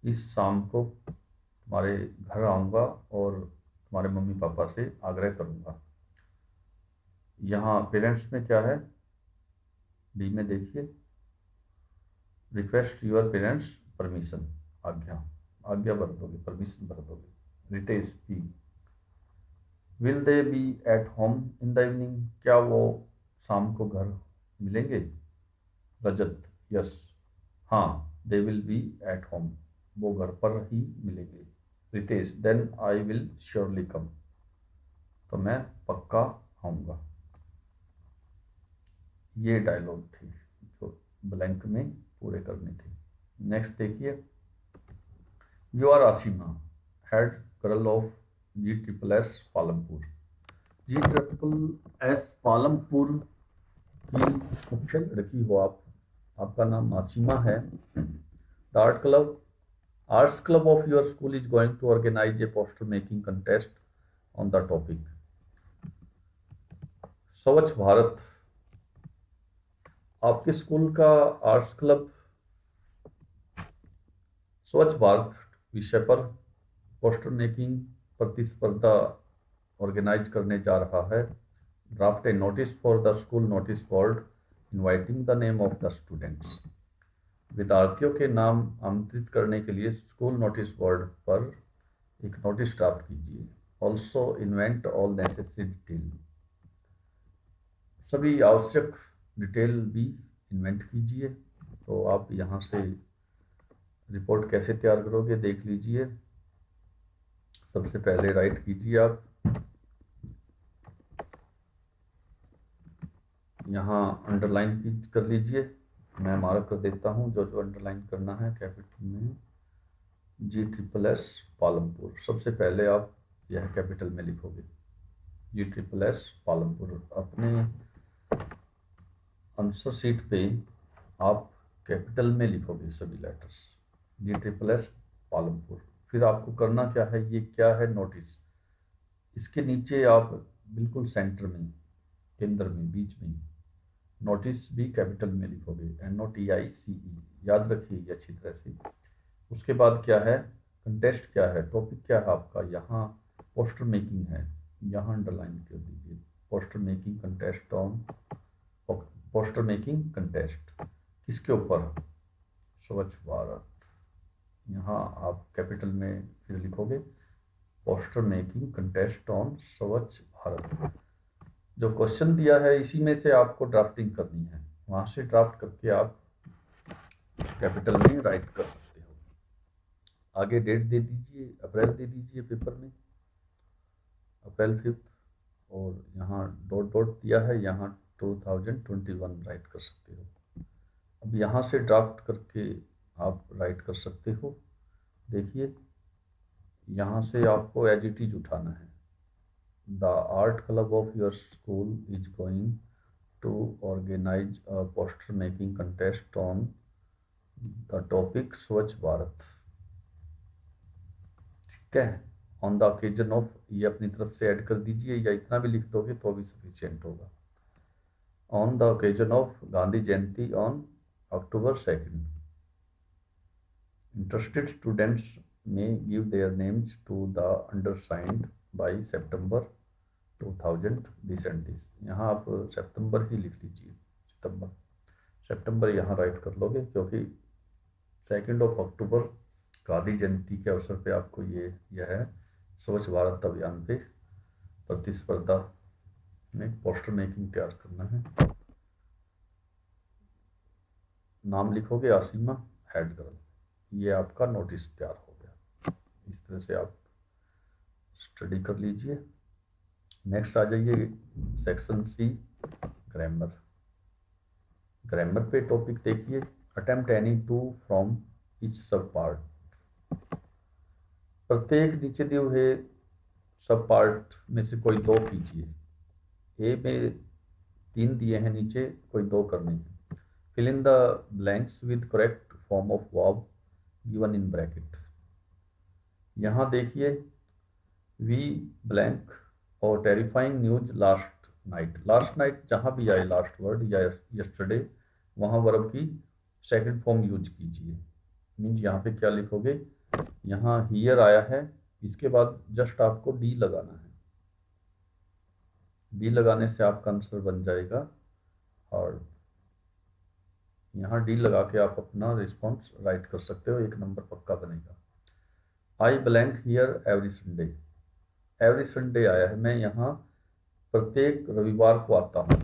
इस शाम को तुम्हारे घर आऊँगा और तुम्हारे मम्मी पापा से आग्रह करूँगा। यहाँ पेरेंट्स में क्या है, डी में देखिए, रिक्वेस्ट योर पेरेंट्स परमिशन, आज्ञा, आज्ञा भर दोगे, परमिशन भर दोगे। Ritesh P, will they be at home in the evening, क्या वो शाम को घर मिलेंगे। रजत, यस, हाँ, they will be at home, वो घर पर ही मिलेंगे। Ritesh, then I will surely come, तो मैं पक्का आऊँगा। ये डायलॉग थे जो ब्लैंक में पूरे करने थे। नेक्स्ट देखिए, you are Asima, head girl of GSSS Palampur. GSSS Palampur की मुख्य लड़की हो आप, आपका नाम आसिमा है। The arts club of your school is going to organise a poster making contest on the topic Swachh Bharat. आपके स्कूल का आर्ट्स क्लब स्वच्छ भारत विषय पर पोस्टर मेकिंग प्रतिस्पर्धा ऑर्गेनाइज करने जा रहा है। Draft A notice for the school notice board inviting the name of the students. विद्यार्थियों के नाम आमंत्रित करने के लिए स्कूल नोटिस बोर्ड पर एक नोटिस ड्राफ्ट कीजिए। Also invent all necessary detail, सभी आवश्यक डिटेल भी इन्वेंट कीजिए। तो आप यहाँ से रिपोर्ट कैसे तैयार करोगे देख लीजिए। सबसे पहले राइट कीजिए आप यहाँ अंडरलाइन कर लीजिए, मैं मार्क कर देता हूँ जो जो अंडरलाइन करना है कैपिटल में। GSSS पालमपुर, सबसे पहले आप यह कैपिटल में लिखोगे GSSS पालमपुर। अपने आंसर शीट पे आप कैपिटल में लिखोगे सभी लेटर्स, GSSS पालमपुर। फिर आपको करना क्या है, ये क्या है नोटिस, इसके नीचे आप बिल्कुल सेंटर में, केंद्र में, बीच में नोटिस भी कैपिटल में लिखोगे, NOTICE, याद रखिए ये अच्छी तरह से। उसके बाद क्या है, कंटेस्ट क्या है, टॉपिक क्या है आपका, यहाँ पोस्टर मेकिंग है, यहाँ अंडरलाइन कर दीजिए poster making contest on, poster making contest किसके ऊपर, स्वच्छ भारत। यहाँ आप कैपिटल में फिर लिखोगे पोस्टर मेकिंग कंटेस्ट ऑन स्वच्छ भारत। जो क्वेश्चन दिया है इसी में से आपको ड्राफ्टिंग करनी है, वहाँ से ड्राफ्ट करके आप कैपिटल में राइट कर सकते हो। आगे डेट दे दीजिए, अप्रैल दे दीजिए पेपर में, अप्रैल 5, और यहाँ डॉट डॉट दिया है, यहाँ 2021 राइट कर सकते हो। अब यहाँ से ड्राफ्ट करके आप राइट कर सकते हो। देखिए यहाँ से आपको एज इट इज उठाना है। The art club of your school is going to organise a poster making contest on the topic Swachh Bharat, ठीक है। ऑन द ओकेजन ऑफ, ये अपनी तरफ से ऐड कर दीजिए, या इतना भी लिख दोगे तो भी सफिशिएंट होगा। On the occasion of Gandhi Jayanti on October 2nd, interested students may give their names to the undersigned by September 2000 this and this। यहाँ आप सितंबर ही लिख लीजिए, सितंबर यहाँ राइट कर लोगे, क्योंकि 2 अक्टूबर गांधी जयंती के अवसर पे आपको यह है स्वच्छ भारत अभियान पे प्रतिस्पर्धा में पोस्टर मेकिंग तैयार करना है। नाम लिखोगे आसिमा, हेड गर्ल, ये आपका नोटिस तैयार हो गया। इस तरह से आप स्टडी कर लीजिए। नेक्स्ट आ जाइए सेक्शन C, ग्रामर। ग्रामर पे टॉपिक देखिए, attempt any two from each सब पार्ट। प्रत्येक नीचे दिए हुए सब पार्ट में से कोई 2 कीजिए। ए में 3 दिए हैं नीचे, कोई 2 करने हैं। Fill in the blanks with correct form of verb given in bracket। यहाँ देखिए वी ब्लैंक और terrifying news last night. Last night जहाँ भी आए लास्ट वर्ड या यस्टरडे वहाँ वर्ब की सेकंड फॉर्म यूज कीजिए। मीन्स यहाँ पे क्या लिखोगे, यहाँ हियर आया है, इसके बाद जस्ट आपको डी लगाना है। डी लगाने से आपका आंसर बन जाएगा और यहाँ डी लगा के आप अपना रिस्पॉन्स राइट कर सकते हो, 1 नंबर पक्का बनेगा। आई blank here every Sunday, every Sunday आया है, मैं यहाँ प्रत्येक रविवार को आता हूँ।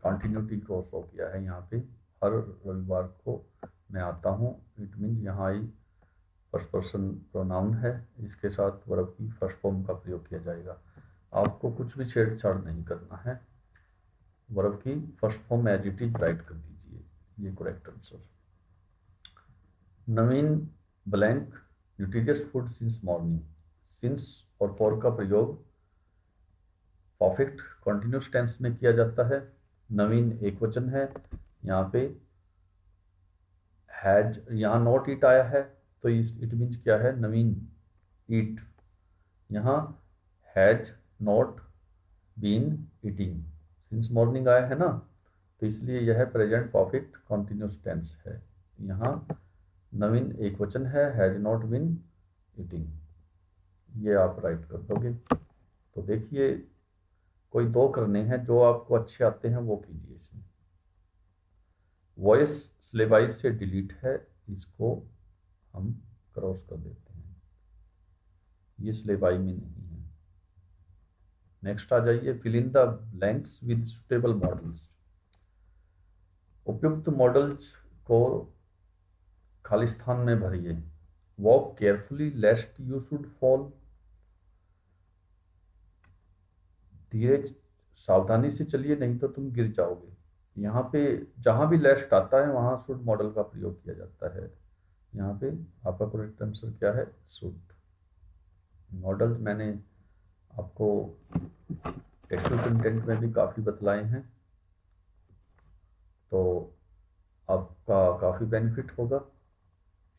कॉन्टिन्यूटी को शो किया है यहाँ पे, हर रविवार को मैं आता हूँ। इट मीन्स यहाँ आई फर्स्ट पर्सन प्रोनाउन है, इसके साथ वर्ब की फर्स्ट फॉर्म का प्रयोग किया जाएगा। आपको कुछ भी छेड़छाड़ नहीं करना है, वर्ब की first form as it is write कर दीजिए, ये correct answer. Naveen blank nutritious food since morning, since और फॉर का प्रयोग परफेक्ट कॉन्टिन्यूस टेंस में किया जाता है। नवीन एक वचन है, यहाँ पे हैज, यहाँ नॉट ईट आया है, तो इट मीन्स क्या है, नवीन ईट। यहाँ has not been eating, since morning आया है ना, तो इसलिए यह प्रेजेंट परफेक्ट कॉन्टिन्यूस टेंस है। यहाँ नवीन एक वचन है, हैज नॉट बीन ईटिंग, ये आप राइट कर दोगे। तो देखिए कोई 2 करने हैं, जो आपको अच्छे आते हैं वो कीजिए। इसमें वॉइस सिलेबाई से डिलीट है, इसको हम क्रॉस कर देते हैं, ये सिलेबाई में नहीं है। नेक्स्ट आ जाइए, fill in the blanks with suitable modals, उपयुक्त मॉडल्स को खाली स्थान में भरिए। Walk carefully lest you should fall, धीरे सावधानी से चलिए नहीं तो तुम गिर जाओगे। यहाँ पे जहाँ भी लेस्ट आता है वहाँ शुड मॉडल का प्रयोग किया जाता है। यहाँ पे आपका करेक्ट आंसर क्या है, शुड। मॉडल मैंने आपको टेक्सुअल कंटेंट में भी काफ़ी बतलाए हैं, तो आपका काफ़ी बेनिफिट होगा।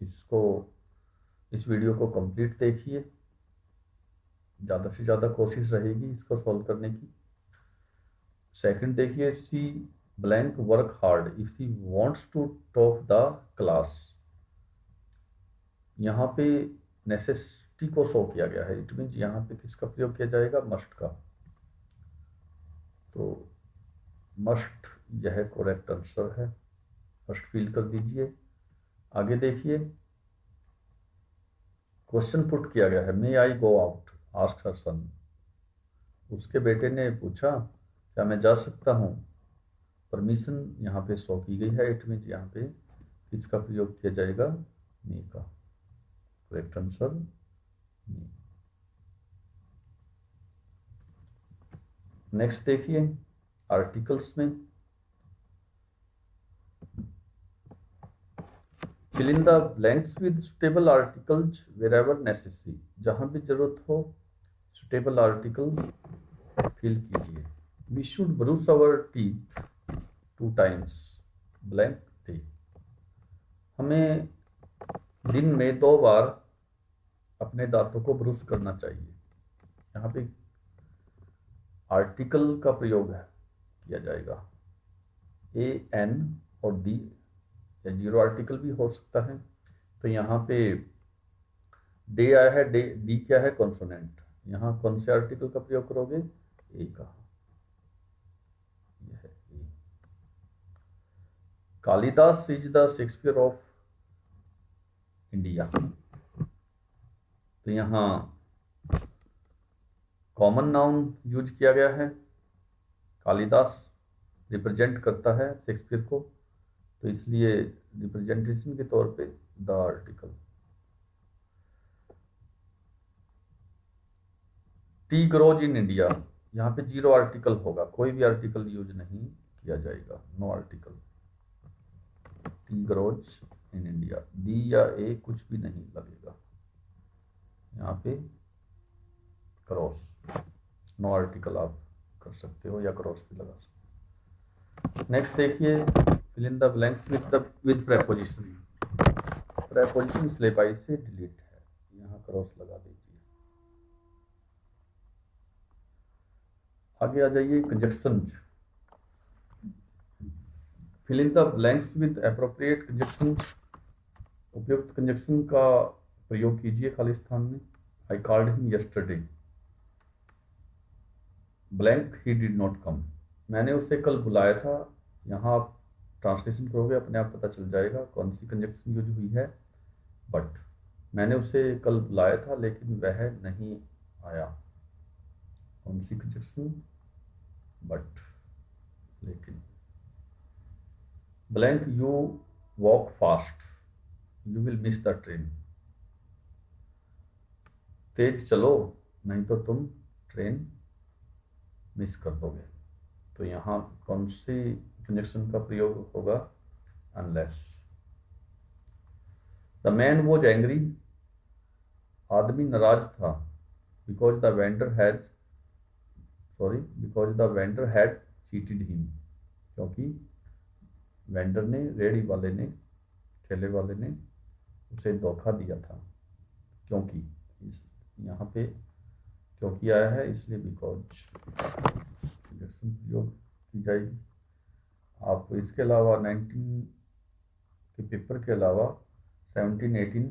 इस वीडियो को कंप्लीट देखिए, ज़्यादा से ज़्यादा कोशिश रहेगी इसको सॉल्व करने की। सेकंड देखिए, she blank work hard if she wants to top the class, यहाँ पे नेसेसिटी को शो किया गया है, इट मीन्स यहाँ पे किसका प्रयोग किया जाएगा, मस्ट का। तो मस्ट यह करेक्ट आंसर है, मस्ट फिल कर दीजिए। आगे देखिए, क्वेश्चन पुट किया गया है, मे आई गो आउट आस्क हर सन, उसके बेटे ने पूछा क्या मैं जा सकता हूँ, परमिशन यहाँ पे शो की गई है, इट मीन्स यहाँ पे किसका प्रयोग किया जाएगा, मे का। Correct answer may. नेक्स्ट देखिए, आर्टिकल्स में fill in the blanks with suitable articles wherever necessary, जहां भी जरूरत हो सुटेबल आर्टिकल फिल कीजिए। We should brush our teeth 2 times blank day, हमें दिन में 2 बार अपने दांतों को ब्रश करना चाहिए। यहाँ पे आर्टिकल का प्रयोग है किया जाएगा, ए एन और डी, या जीरो आर्टिकल भी हो सकता है। तो यहाँ पे डे आया है, डे डी क्या है, कॉन्सोनेंट, यहाँ कौन से आर्टिकल का प्रयोग करोगे, ए का, यह है a. Kalidas is the Shakespeare of India, तो यहाँ कॉमन नाउन यूज किया गया है, कालिदास रिप्रेजेंट करता है शेक्सपियर को, तो इसलिए रिप्रेजेंटेशन के तौर पे the article. Tea grows in India, यहाँ पे जीरो आर्टिकल होगा, कोई भी आर्टिकल यूज नहीं किया जाएगा, no article. Tea grows in India, the या ए कुछ भी नहीं लगेगा, यहाँ पे क्रॉस, नो आर्टिकल आप कर सकते हो या क्रॉस भी लगा सकते हो। नेक्स्ट देखिए, fill in the blanks with preposition, preposition syllabi से डिलीट है, यहाँ क्रॉस लगा दीजिए। आगे आ जाइए, conjunction. Fill in the blanks with appropriate conjunction, उपयुक्त कंजक्शन का प्रयोग कीजिए खाली स्थान में। I called him yesterday, blank he did not come, मैंने उसे कल बुलाया था। यहाँ आप ट्रांसलेशन करोगे अपने आप पता चल जाएगा कौन सी कंजक्शन यूज हुई है। बट मैंने उसे कल बुलाया था लेकिन वह नहीं आया, कौन सी कंजक्शन, बट, लेकिन। Blank you walk fast, you will miss the train, तेज चलो नहीं तो तुम ट्रेन मिस कर दोगे। तो यहाँ कौन सी कंजक्शन का प्रयोग होगा, unless. The man was angry, आदमी नाराज था, because the vendor had cheated him, क्योंकि वेंडर ने, रेडी वाले ने, ठेले वाले ने उसे धोखा दिया था। क्योंकि इस यहाँ पे क्योंकि आया है इसलिए बिकॉज कंजक्शन प्रयोग की जाएगी। आप इसके अलावा 19 के पेपर के अलावा 17, 18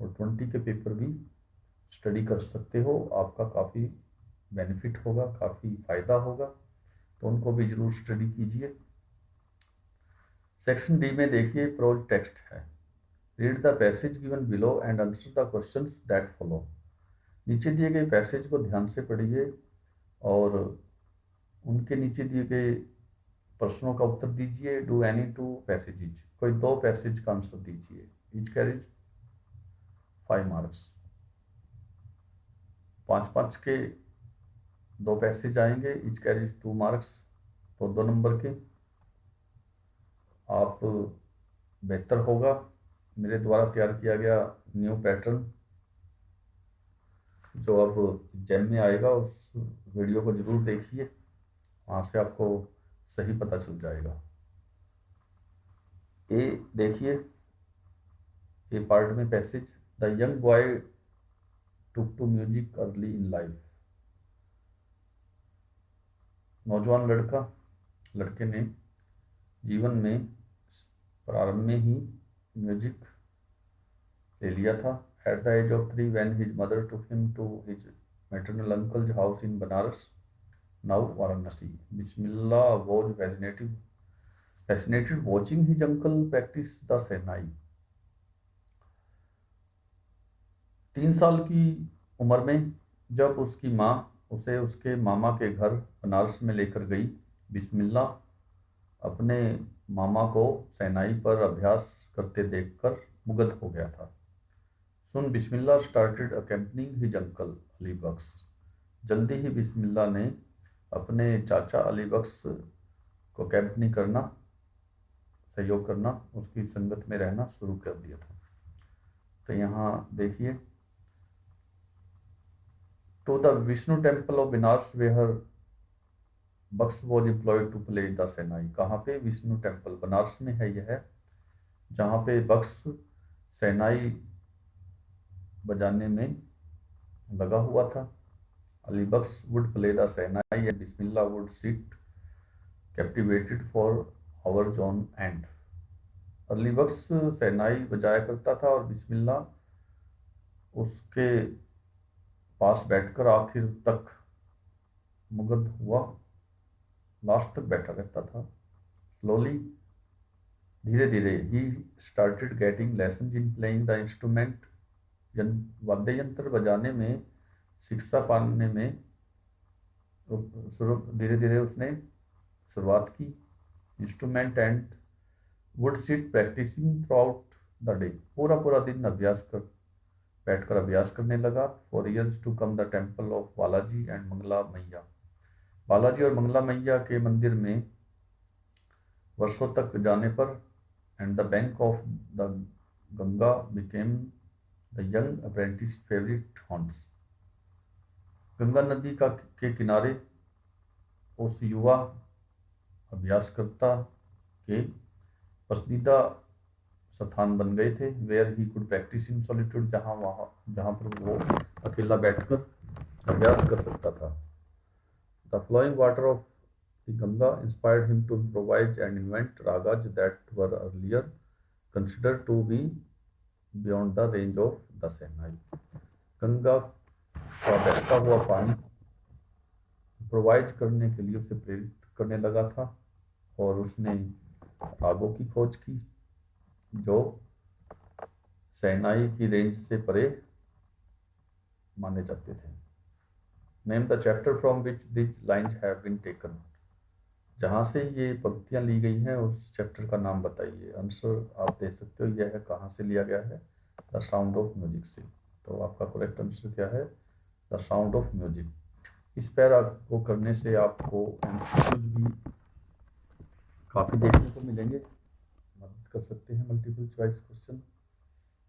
और 20 के पेपर भी स्टडी कर सकते हो, आपका काफ़ी बेनिफिट होगा, काफ़ी फ़ायदा होगा, तो उनको भी ज़रूर स्टडी कीजिए। सेक्शन डी में देखिए प्रोज टेक्स्ट है। Read the passage given below and answer the questions that follow. नीचे दिए गए पैसेज को ध्यान से पढ़िए और उनके नीचे दिए गए प्रश्नों का उत्तर दीजिए। डू एनी टू पैसेजेज, कोई 2 पैसेज का आंसर दीजिए। ईच कैरीज 5 मार्क्स, 5-5 के 2 पैसेज आएंगे, ईच कैरीज 2 मार्क्स, तो 2 नंबर के। आप बेहतर होगा, मेरे द्वारा तैयार किया गया न्यू पैटर्न जो अब एग्जाम में आएगा उस वीडियो को जरूर देखिए, वहाँ से आपको सही पता चल जाएगा। ए देखिए, ए पार्ट में passage, the young boy took to music early in life. नौजवान लड़के ने जीवन में प्रारंभ में ही म्यूजिक ले लिया था। At the age of 3 when his mother took him to his maternal uncle's house in Banaras, now Varanasi. Bismillah was fascinated watching his uncle practice the Sehnai. 3 साल की उम्र में जब उसकी माँ उसे उसके मामा के घर बनारस में लेकर गई, बिस्मिल्लाह अपने मामा को सेनाई पर अभ्यास करते देखकर मुग्ध हो गया था। सुन बिस्मिल्लाह स्टार्टेड अकैम्पनिंग हिज अंकल अली बख्श। जल्दी ही बिस्मिल्लाह ने अपने चाचा अली बख्श को अकैम्पनी करना, सहयोग करना, उसकी संगत में रहना शुरू कर दिया था। तो यहाँ देखिए, to the Vishnu temple of Banaras where बख्श was employed to play the shehnai. कहाँ पे? विष्णु टेम्पल बनारस में है यह, जहाँ पे बख्श सेनाई बजाने में लगा हुआ था। Ali Bakhsh would play the shehnai and Bismillah would sit captivated for hours on end. Ali Bakhsh shehnai बजाया करता था और बिस्मिल्लाह उसके पास बैठकर आखिर तक मुग्ध हुआ, लास्ट तक बैठा रहता था। स्लोली, धीरे धीरे, he started getting lesson in playing the instrument. वाद्य यंत्र बजाने में शिक्षा पाने में धीरे धीरे उसने शुरुआत की। Instrument and would sit practising throughout the day. पूरा दिन बैठकर अभ्यास करने लगा। For years to come the temple of Balaji and Mangala Maiya. Balaji और मंगला मैया के मंदिर में वर्षों तक जाने पर and the bank of the Ganga became the young apprentice favourite haunts. Ganga नदी के किनारे उस युवा अभ्यासकर्ता के पसंदीदा स्थान बन गए थे। Where he could practise in solitude, जहाँ पर वो अकेला बैठकर अभ्यास कर सकता था। The flowing water of The Ganga inspired him to improvise and invent ragas that were earlier considered to be beyond the range of the Sainai. Ganga का बहता हुआ पानी इम्प्रोवाइज करने के लिए उसे प्रेरित करने लगा था और उसने रागों की खोज की जो सैनाई की रेंज से परे माने जाते थे। Name the chapter from which this lines have been taken. जहाँ से ये पंक्तियाँ ली गई हैं उस चैप्टर का नाम बताइए। आंसर आप दे सकते हो, यह है कहाँ से लिया गया है, द साउंड ऑफ म्यूजिक से। तो आपका करेक्ट आंसर क्या है, द साउंड ऑफ म्यूजिक। इस पैरा को करने से आपको एमसीक्यूज भी काफ़ी देखने को मिलेंगे, मदद कर सकते हैं मल्टीपल चॉइस क्वेश्चन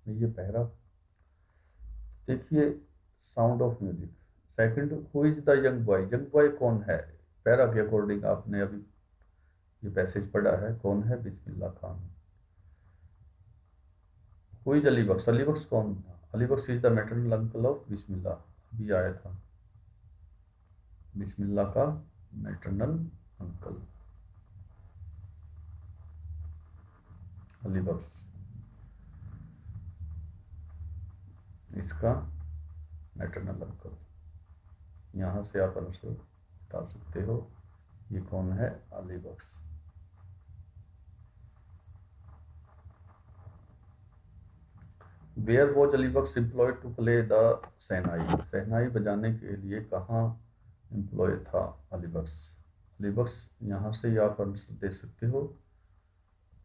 में ये पैरा। देखिए sound of music. Second, who is the young boy. Young boy कौन है? पैरा के अकॉर्डिंग आपने अभी ये पैसेज पढ़ा है, कौन है? बिस्मिल्लाह खान। Who is Ali Bakhsh. अली बख्श कौन था? Ali Bakhsh is the maternal uncle of Bismillah, अभी आया था बिस्मिल्लाह का मैटरनल अंकल अली बख्श, इसका मैटरनल अंकल। यहाँ से आप आंसर बता सकते हो ये कौन है, Ali Bakhsh. Where was Ali Bakhsh employed to play the shehnai. Shehnai बजाने के लिए कहाँ एम्प्लॉय था अली बख्श? अली बख्श यहाँ से आप आंसर दे सकते हो,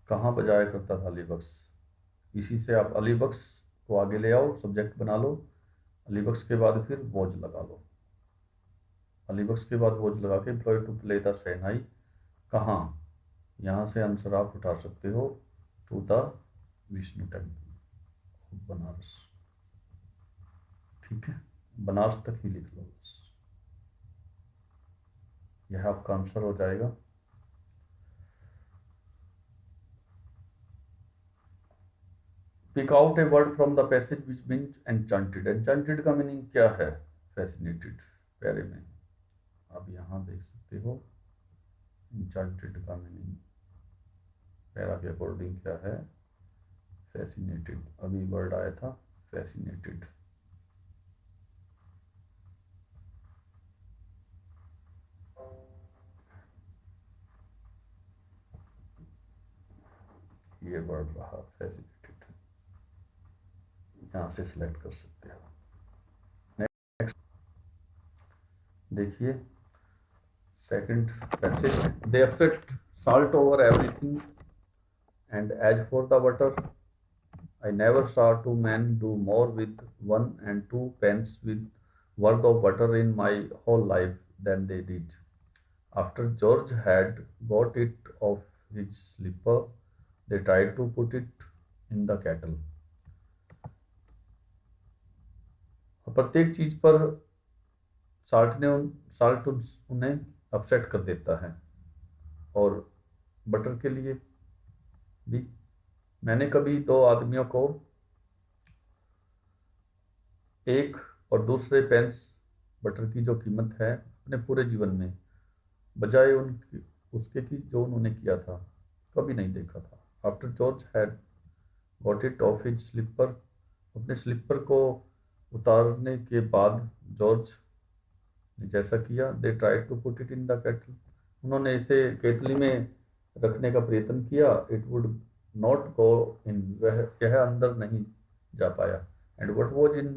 कहाँ बजाया करता था अली बख्श। इसी से आप अली बख्श को आगे ले आओ, सब्जेक्ट बना लो, अली बख्श के बाद फिर वॉज लगा लो। अली बख्श के बाद वॉज लगा के employ to play the shehnai कहाँ, यहाँ से आंसर आप उठा सकते हो, to the Vishnu temple Banaras. ठीक है, बनारस तक ही लिख लो बस, यह आपका आंसर हो जाएगा। Pick out a word from the passage which means enchanted. Enchanted का मीनिंग क्या है? फैसिनेटेड पैरे में आप यहाँ देख सकते हो एन्चांटेड का मीनिंग पैरा के अकॉर्डिंग क्या है, फैसिनेटेड। अभी वर्ड आया था फैसिनेटेड। ये वर्ड रहा फैसिनेटेड, यहाँ से सिलेक्ट कर सकते हो। नेक्स्ट देखिए second passage, they upset salt over everything and as for the butter I never saw two men do more with 1 and 2 pence with worth of butter in my whole life than they did. After George had got it off his slipper, they tried to put it in the kettle. प्रत्येक चीज पर salt उन्हें upset कर देता है, और butter के लिए भी। मैंने कभी दो आदमियों को एक और दूसरे पेंस बटर की जो कीमत है अपने पूरे जीवन में, बजाय उसके की जो उन्होंने किया था, कभी नहीं देखा था। After George had got it off his slipper, अपने स्लीपर को उतारने के बाद जॉर्ज ने जैसा किया, they try to put it in the kettle, उन्होंने इसे केतली में रखने का प्रयत्न किया। It would not go in, यह अंदर नहीं जा पाया। And what was in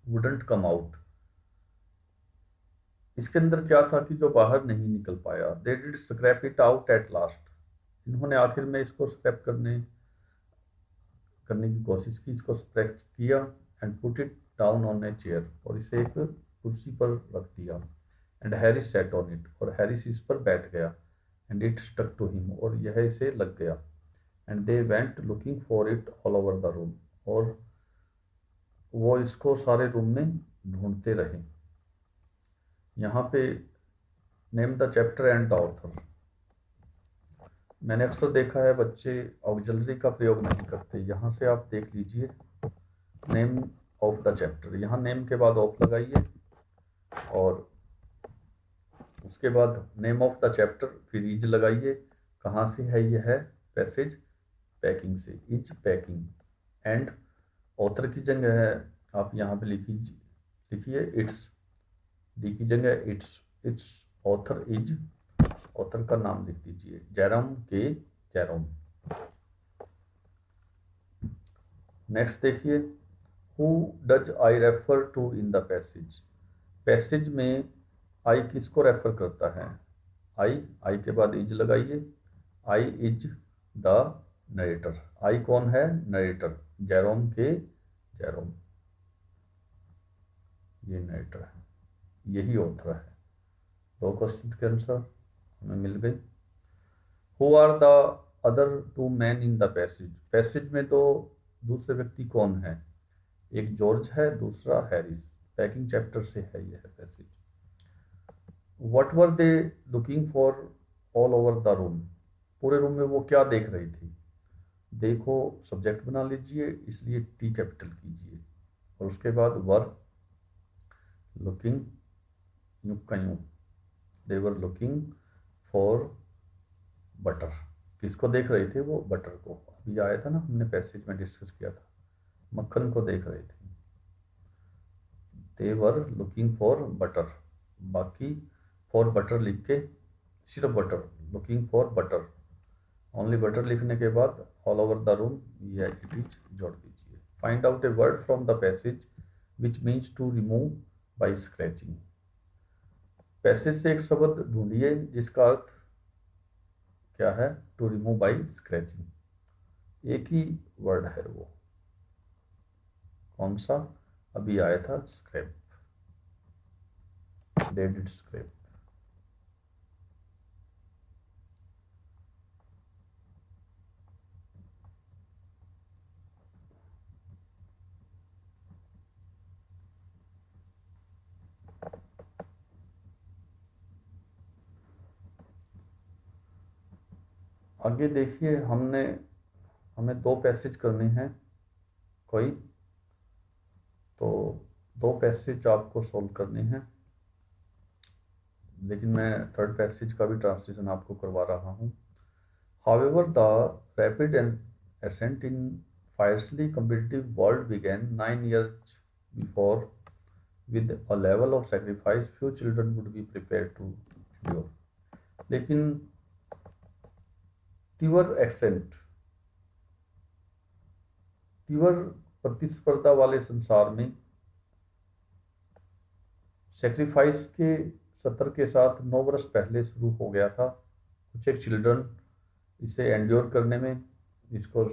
wouldn't come out, इसके अंदर क्या था कि जो बाहर नहीं निकल पाया। They did scrap it out at last, इन्होंने आखिर में इसको स्क्रैप करने की कोशिश की, इसको स्क्रैप किया। And put it down on a chair, और इसे एक कुर्सी पर रख दिया। And Harris sat on it, और हैरिस इस पर बैठ गया। And it stuck to him, और यह इसे लग गया। And they went looking for it all over the room, और वो इसको सारे रूम में ढूंढते रहे। यहाँ पे name the chapter and the author. मैंने अक्सर देखा है बच्चे ऑक्सिलरी का प्रयोग नहीं करते, यहाँ से आप देख लीजिए नेम ऑफ द चैप्टर, यहाँ नेम के बाद ऑफ लगाइए और उसके बाद नेम ऑफ द चैप्टर, फिर इज लगाइए। कहाँ से है यह है पैसेज? पैकिंग से, इज पैकिंग। एंड ऑथर की जगह है आप यहाँ पे लिखिए इट्स, दी की जगह इट्स ऑथर इज, ऑथर का नाम लिख दीजिए जयराम के जयराम। नेक्स्ट देखिए, who does I refer to in the passage. Passage में आई किसको रेफर करता है? आई के बाद इज लगाइए। I is the narrator. आई कौन है? नरेटर, जैरोम के जैरोम, ये नरेटर है, यही ऑथर है। दो क्वेश्चन के आंसर हमें मिल गए। Who are the other two man in the passage. Passage में तो दूसरे व्यक्ति कौन है? एक जॉर्ज है, दूसरा हैरिस। पैकिंग चैप्टर से है यह passage. What were they looking for all over the room. पूरे रूम में वो क्या देख रही थी? देखो सब्जेक्ट बना लीजिए, इसलिए टी कैपिटल कीजिए, और उसके बाद वर लुकिंग, यूं का यूं, दे वर लुकिंग फॉर बटर। किसको देख रहे थे वो? बटर को। अभी आया था ना, हमने पैसेज में डिस्कस किया था, मक्खन को देख रहे थे। They were looking for butter. बाकी फॉर बटर लिख के सिर्फ butter, looking for butter, only butter लिखने के बाद ऑल ओवर द रूम ये एडजेक्टिव जोड़ दीजिए। Find out a word from the passage which means to remove by scratching. पैसेज से एक शब्द ढूंढिए जिसका अर्थ क्या है? To remove by scratching. एक ही वर्ड है वो, कौन सा? अभी आया था स्क्रैप, दे डिड स्क्रैप। आगे देखिए, हमें दो पैसेज करने हैं कोई, तो दो पैसेज आपको सोल्व करने हैं, लेकिन मैं थर्ड पैसेज का भी ट्रांसलेशन आपको करवा रहा हूँ। However, the rapid ascent in fiercely competitive world began 9 years before with a level of sacrifice few children would be prepared to endure. लेकिन तीव्र एक्सेंट, तीव्र प्रतिस्पर्धा वाले संसार में सेक्रीफाइस के सत्र के साथ 9 वर्ष पहले शुरू हो गया था। कुछ एक चिल्ड्रन इसे एंड्योर करने में, इसको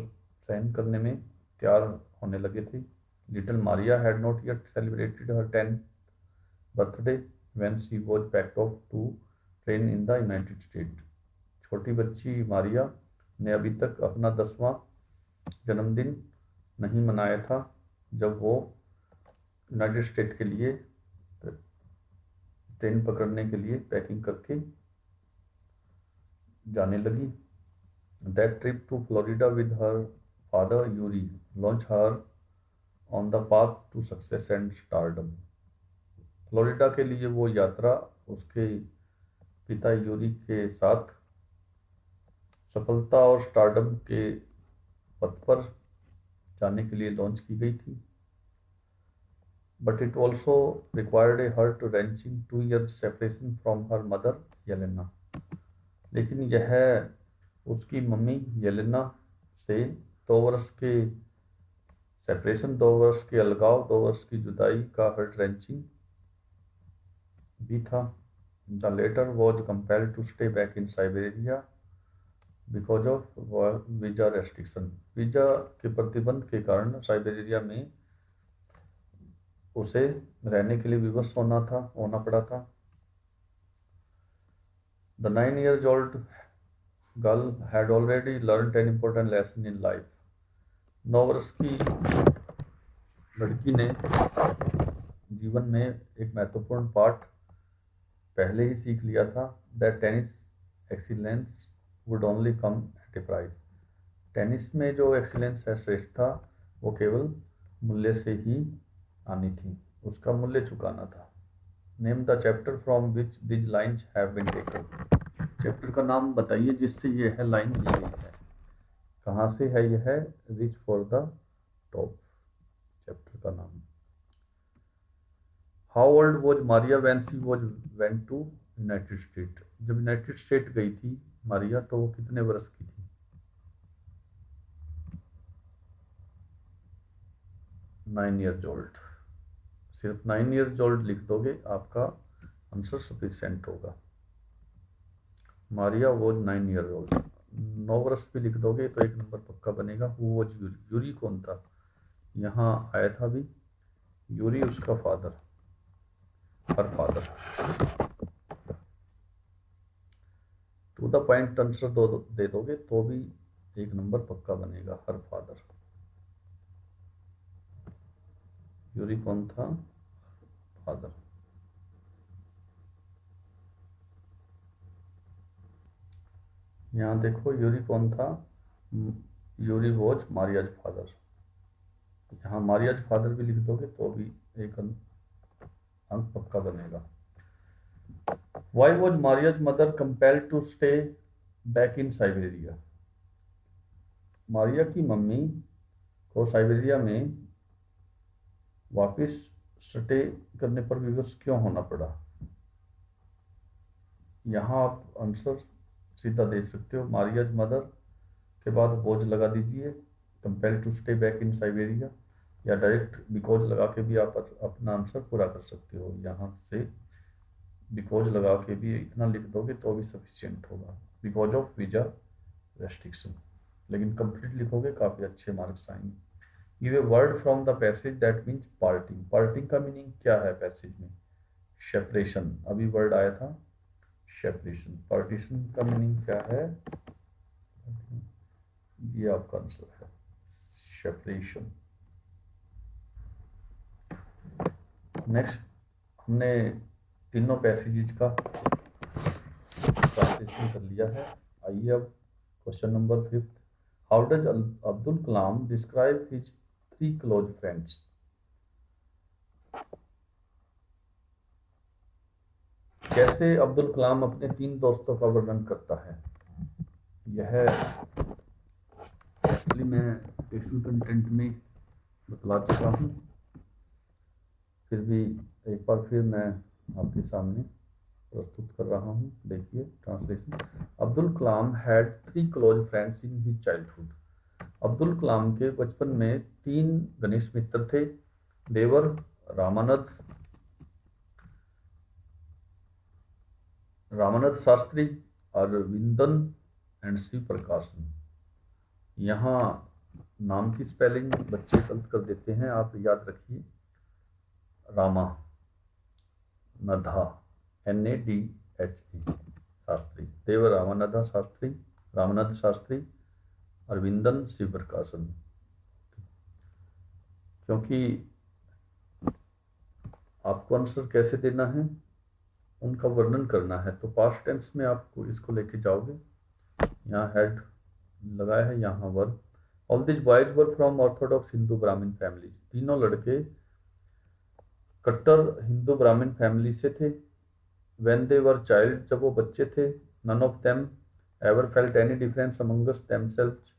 सहन करने में तैयार होने लगे थे। Little Maria had not yet celebrated her 10th birthday when she was packed off to train in the United State. छोटी बच्ची मारिया ने अभी तक अपना 10वां जन्मदिन नहीं मनाया था जब वो यूनाइटेड स्टेट के लिए ट्रेन पकड़ने के लिए पैकिंग करके जाने लगी। That trip to Florida with her father Yuri launched her on the path to success and stardom. Florida के लिए वो यात्रा उसके पिता यूरी के साथ सफलता और स्टारडम के पथ पर जाने के लिए लॉन्च की गई थी। But it also required a heart-wrenching 2 years separation from her mother Yelena. लेकिन यह उसकी मम्मी येलेना से 2 वर्ष के सेपरेशन, 2 वर्ष के अलगाव, 2 वर्ष की जुदाई का हर्ट रेंचिंग भी था। The latter was compelled to stay back in Siberia because of visa restriction. Visa के प्रतिबंध के कारण साइबेरिया में उसे रहने के लिए विवश होना पड़ा था। The 9 years old girl had already learned an important lesson in life. 9 वर्ष की लड़की ने जीवन में एक महत्वपूर्ण पाठ पहले ही सीख लिया था। That tennis excellence would only come at a price. Tennis में जो एक्सीलेंस है, श्रेष्ठता, वो केवल मूल्य से ही आनी थी, उसका मूल्य चुकाना था। Name the chapter from which these lines have been taken. Chapter का नाम बताइए जिससे ये है लाइन ली गई है। कहाँ से है यह? Reach for the top, chapter का नाम। How old was Maria when she was went to United State. जब यूनाइटेड स्टेट गई थी मारिया तो वो कितने वर्ष की थी? 9 ईयर्स ओल्ड। सिर्फ 9 ईयर्स ओल्ड लिख दोगे, आपका आंसर सफिशिएंट होगा। Maria was 9 year old. 9 वर्ष भी लिख दोगे तो एक नंबर पक्का बनेगा। हु वॉज यूरी, यूरी कौन था? यहाँ आया था भी, यूरी उसका father, her father. To the point answer दे दोगे तो भी एक नंबर पक्का बनेगा, हर फादर। यूरी कौन था? फादर। यहाँ देखो यूरी कौन था? Yuri was Maria's father. यहाँ मारियाज फादर भी लिख दोगे तो भी एक अंक पक्का बनेगा। Why was Maria's mother compelled to stay back in Siberia? Maria की मम्मी को साइबेरिया में वापस स्टे करने पर विवश क्यों होना पड़ा? यहाँ आप आंसर सीधा दे सकते हो। मारियाज मदर के बाद वॉज लगा दीजिए, compelled to stay back in Siberia, या डायरेक्ट बिकॉज लगा के भी आप अपना आंसर पूरा कर सकते हो। यहाँ से बिकॉज लगा के भी इतना लिख दोगे तो भी सफिशिएंट होगा, बिकॉज ऑफ वीजा रेस्ट्रिक्शन। लेकिन कंप्लीट लिखोगे काफ़ी अच्छे मार्क्स आएंगे। Give a word from the passage that means parting. Parting का मीनिंग क्या है पैसेज में? सेपरेशन। अभी वर्ड आया था सेपरेशन। पार्टीशन का मीनिंग क्या है? ये आपका आंसर है, सेपरेशन। नेक्स्ट, हमने तीनों पैसेजेस का ट्रांसलेशन कर लिया है। आइए अब question number 5। How does Abdul Kalam describe his 3 close friends. कैसे अब्दुल कलाम अपने 3 दोस्तों का वर्णन करता है? यह एक्चुअली मैं टेक्स्ट कंटेंट में बतला चुका हूँ, फिर भी एक बार फिर मैं आपके सामने प्रस्तुत कर रहा हूँ। देखिए translation. Abdul Kalam had 3 close friends in his childhood. Abdul Kalam के बचपन में 3 घनिष्ठ मित्र थे। They were Ramanand Shastri, Aravindan and Sivaprakasan. यहाँ नाम की स्पेलिंग बच्चे गलत कर देते हैं, आप याद रखिए। रामा नधा, NADHA शास्त्री, देव रामानंद शास्त्री, अरविंदन शिव प्रकाशन। क्योंकि आपको आंसर कैसे देना है, उनका वर्णन करना है, तो पास्ट टेंस में आपको इसको लेके जाओगे। यहाँ हेड लगाया है, यहाँ verb. All this boys were from Orthodox Hindu ब्राह्मण फैमिली। तीनों लड़के कट्टर हिंदू ब्राह्मण फैमिली से थे। व्हेन दे वर चाइल्ड, जब वो बच्चे थे। None of them ever felt any difference amongst themselves,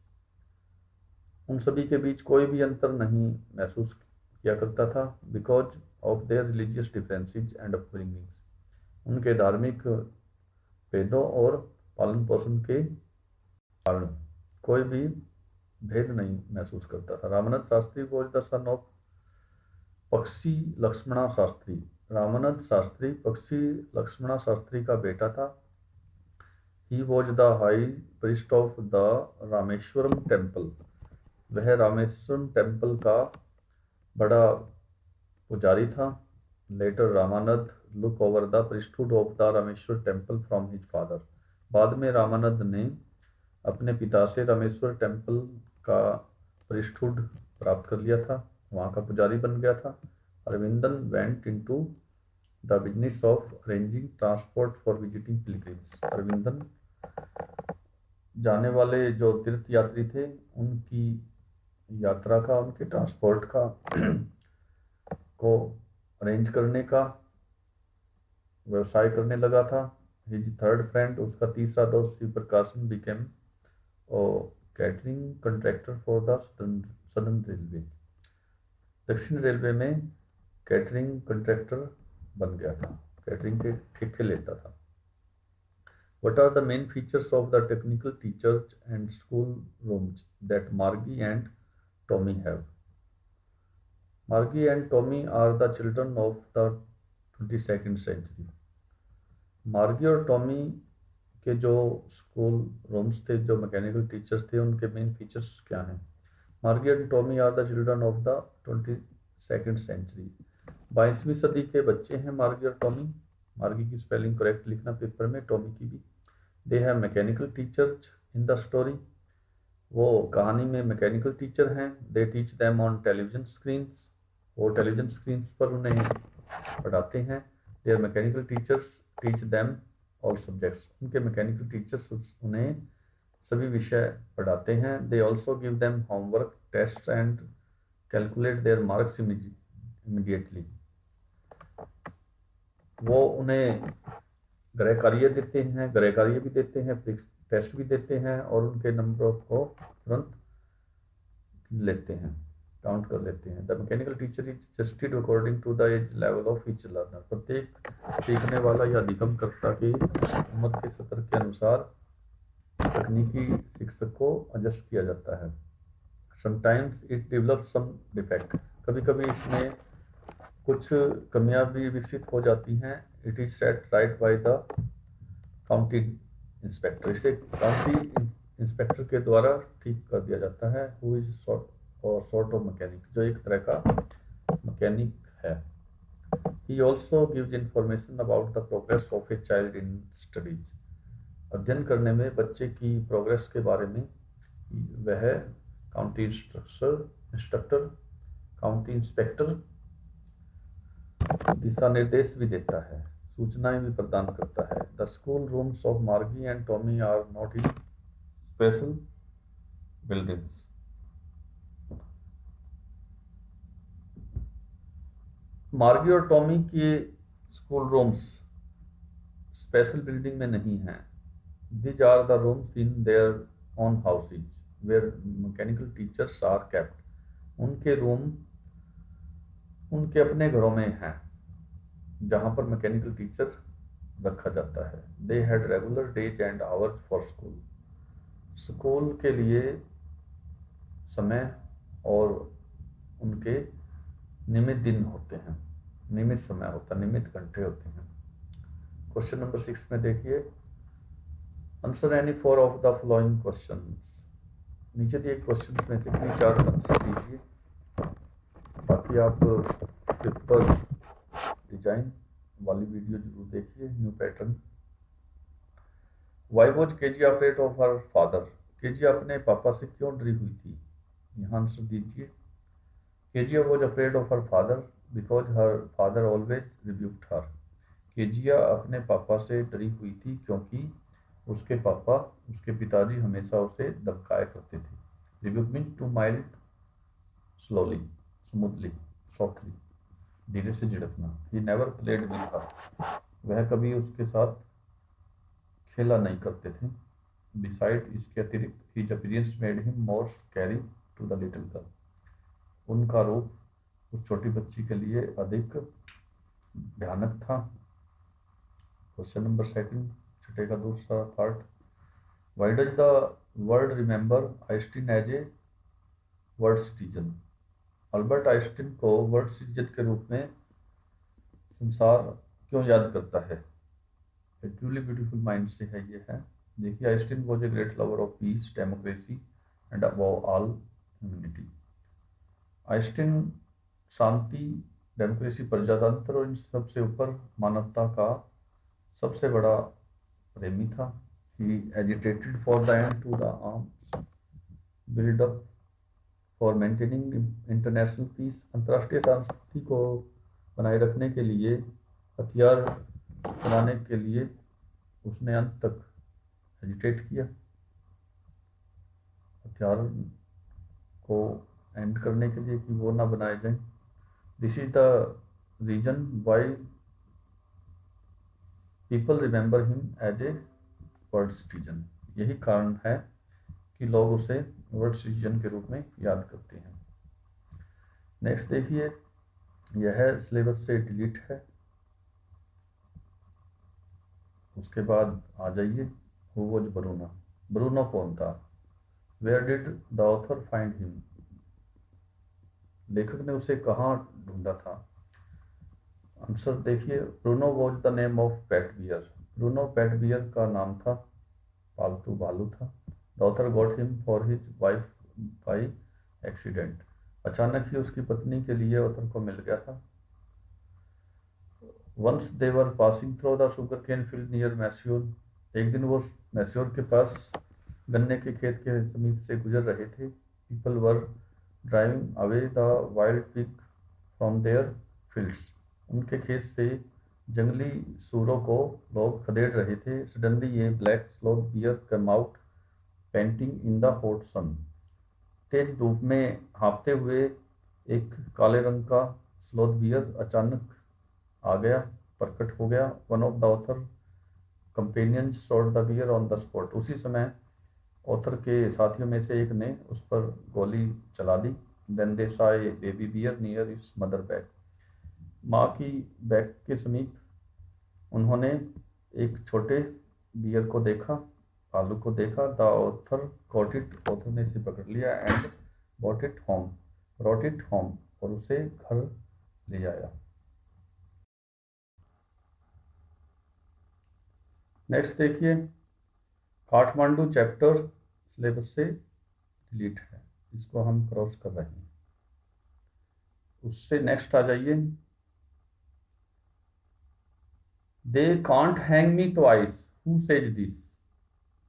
उन सभी के बीच कोई भी अंतर नहीं महसूस किया करता था। Because of their religious differences and upbringings, उनके धार्मिक भेदों और पालन पोषण के कारण कोई भी भेद नहीं महसूस करता था। Ramanand Shastri was the son of पक्षी लक्ष्मणा शास्त्री। रामानंद शास्त्री पक्षी लक्ष्मणा शास्त्री का बेटा था। He was the high priest of the Rameswaram temple, वह रामेश्वरम टेम्पल का बड़ा पुजारी था। Later Ramanand look over the priesthood of the Rameshwar temple from his father, बाद में रामानंद ने अपने पिता से रामेश्वर टेम्पल का प्रीस्टहुड प्राप्त कर लिया था, वहाँ का पुजारी बन गया था। Aravindan went into the business of arranging transport for visiting pilgrims. Aravindan जाने वाले जो तीर्थ यात्री थे उनकी यात्रा का, उनके ट्रांसपोर्ट का को अरेंज करने का व्यवसाय करने लगा था। हिज थर्ड फ्रेंड, उसका तीसरा दोस्त शिव प्रकाशन became catering contractor for the southern railway. दक्षिण रेलवे में कैटरिंग कंट्रैक्टर बन गया था, कैटरिंग के ठेके लेता था। What are the main features of the technical teachers and school rooms that Margie and Tommy have? Margie and Tommy are the children of the 22nd century. मार्गी और टॉमी के जो स्कूल रूम्स थे, जो मैकेनिकल टीचर्स थे, उनके main features क्या हैं? Margie and Tommy are the children of the 22nd century. 22वीं सदी के बच्चे हैं मार्गी और टॉमी। मार्गी की स्पेलिंग करेक्ट लिखना पेपर में, टॉमी की भी। They have mechanical teachers in the story. वो कहानी में मैकेनिकल टीचर हैं। They teach them on television screens. वो टेलीविजन स्क्रीन पर उन्हें पढ़ाते हैं। They are mechanical teachers teach them all subjects. उनके मैकेनिकल टीचर्स उन्हें सभी विषय पढ़ाते हैं। They also give them homework, test and calculate their marks immediately. वो उन्हें गृह कार्य देते हैं, गृह कार्य भी देते हैं, टेस्ट भी देते हैं, और उनके नंबर को तुरंत लेते हैं, काउंट कर लेते हैं। The mechanical teacher is adjusted according to the age level of each learner. प्रत्येक सीखने वाला या अधिगमकर्ता की उम्र के स्तर के अनुसार तकनीकी शिक्षक को एडजस्ट किया जाता है। Sometimes it develop some defect. कभी कभी इसमें कुछ कमियां भी विकसित हो जाती हैं। It is set right by the county inspector. इसे काउंटी इंस्पेक्टर के द्वारा ठीक कर दिया जाता है। Who is sort of mechanic, जो एक तरह का मैकेनिक है। He also gives information about the progress of a child in studies. अध्ययन करने में बच्चे की प्रोग्रेस के बारे में वह काउंटी इंस्ट्रक्टर काउंटी इंस्पेक्टर दिशा निर्देश भी देता है, सूचनाएं भी प्रदान करता है। The school rooms of Margie and Tommy are not in special buildings. Margie और टॉमी के स्कूल रूम्स स्पेशल बिल्डिंग में नहीं हैं। These are the rooms in their own houses where mechanical teachers are kept. उनके room उनके अपने घरों में हैं जहाँ पर मैकेनिकल टीचर रखा जाता है। They had regular days and hours for school. School के लिए समय और उनके नियमित दिन होते हैं, नियमित समय होता है, नियमित घंटे होते हैं। क्वेश्चन नंबर 6 में देखिए, answer any 4 of the following questions. नीचे दिए क्वेश्चंस में से किन्हीं 4 आंसर दीजिए। बाकी आप पेपर डिजाइन वाली वीडियो जरूर देखिए, new pattern. Why was Kezia afraid of her father. Kezia अपने पापा से क्यों डरी हुई थी? यहाँ आंसर दीजिए। Kezia was afraid of her father because her father always rebuked her. Kezia अपने पापा से डरी हुई थी क्योंकि उसके पिताजी हमेशा उसे धमकाया करते थे। Rebuke means to mild, slowly, smoothly, softly, धीरे से झिड़कना। He never played with her. वह कभी उसके साथ खेला नहीं करते थे। बिसाइड, इसके अतिरिक्त, his appearance made him more scary to the little girl. उनका रूप उस छोटी बच्ची के लिए अधिक भयानक था। क्वेश्चन नंबर 2 छठे का दूसरा part. Why does the world remember Einstein as a world citizen. Albert Einstein को वर्ल्ड सिटीजन के रूप में संसार क्यों याद करता है? ट्रूली ब्यूटीफुल माइंड से है ये है। देखिए, Einstein was a great lover of peace, democracy and above all humanity. Einstein Shanti, democracy, प्रजातंत्र और इन सबसे ऊपर मानवता का सबसे बड़ा प्रेमी था। He agitated for the end to the arms build up for maintaining international peace. अंतर्राष्ट्रीय शांति को बनाए रखने के लिए, हथियार बनाने के लिए उसने अंत तक एजिटेट किया, हथियार को एंड करने के लिए कि वो ना बनाए जाएं। This is the reason why people remember him as a world citizen. यही कारण है कि लोग उसे वर्ल्ड सिटीजन के रूप में याद करते हैं। नेक्स्ट देखिए, यह सिलेबस से डिलीट है। उसके बाद आ जाइए, हु वॉज ब्रूनो। ब्रूनो कौन था? Where did the author find him? लेखक ने उसे कहाँ ढूंढा था? आंसर देखिए, Bruno was the name of pet bear. Bruno pet bear का नाम था, पालतू भालू था। The author got him for his wife by accident. अचानक ही उसकी पत्नी के लिए ऑथर को मिल गया था। Once they were passing through the sugar cane field near Mysore. एक दिन वो मैस्योर के पास गन्ने के खेत के समीप से गुजर रहे थे। People were driving away the wild pig from there fields. उनके खेत से जंगली सूरों को लोग खदेड़ रहे थे। सडनली ये black sloth bear come out panting in the hot sun. तेज धूप में हाँफते हुए एक काले रंग का स्लोथ बियर अचानक आ गया, प्रकट हो गया। One of the author companion shot the bear on the spot. उसी समय ऑथर के साथियों में से एक ने उस पर गोली चला दी। Then they saw a baby bear near its mother back. माँ की बैक के समीप उन्होंने एक छोटे बियर को देखा, भालू को देखा। The author caught it. Author ने इसे पकड़ लिया एंड बॉट इट होम और उसे घर ले आया। नेक्स्ट देखिए, काठमांडू चैप्टर सिलेबस से डिलीट है, इसको हम क्रॉस कर रहे हैं। उससे नेक्स्ट आ जाइए, they can't hang me twice who says this.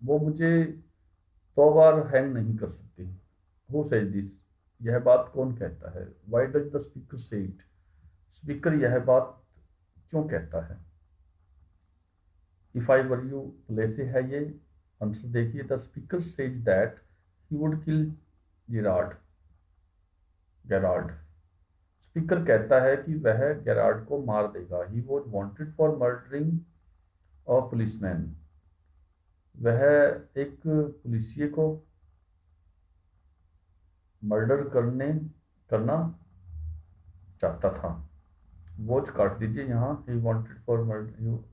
वो मुझे 2 बार हैंग नहीं कर सकते। हु सेज दिस, यह बात कौन कहता है? Why does the speaker say it. Speaker यह बात क्यों कहता है? If I were you play say है ये। आंसर देखिए, the speaker says that he would kill Gerrard. Gerrard, speaker कहता है कि वह गेरार्ड को मार देगा। He was wanted for murdering a policeman. वह एक पुलिसिये को मर्डर करना चाहता था। वॉच काट दीजिए यहाँ, he wanted for murder,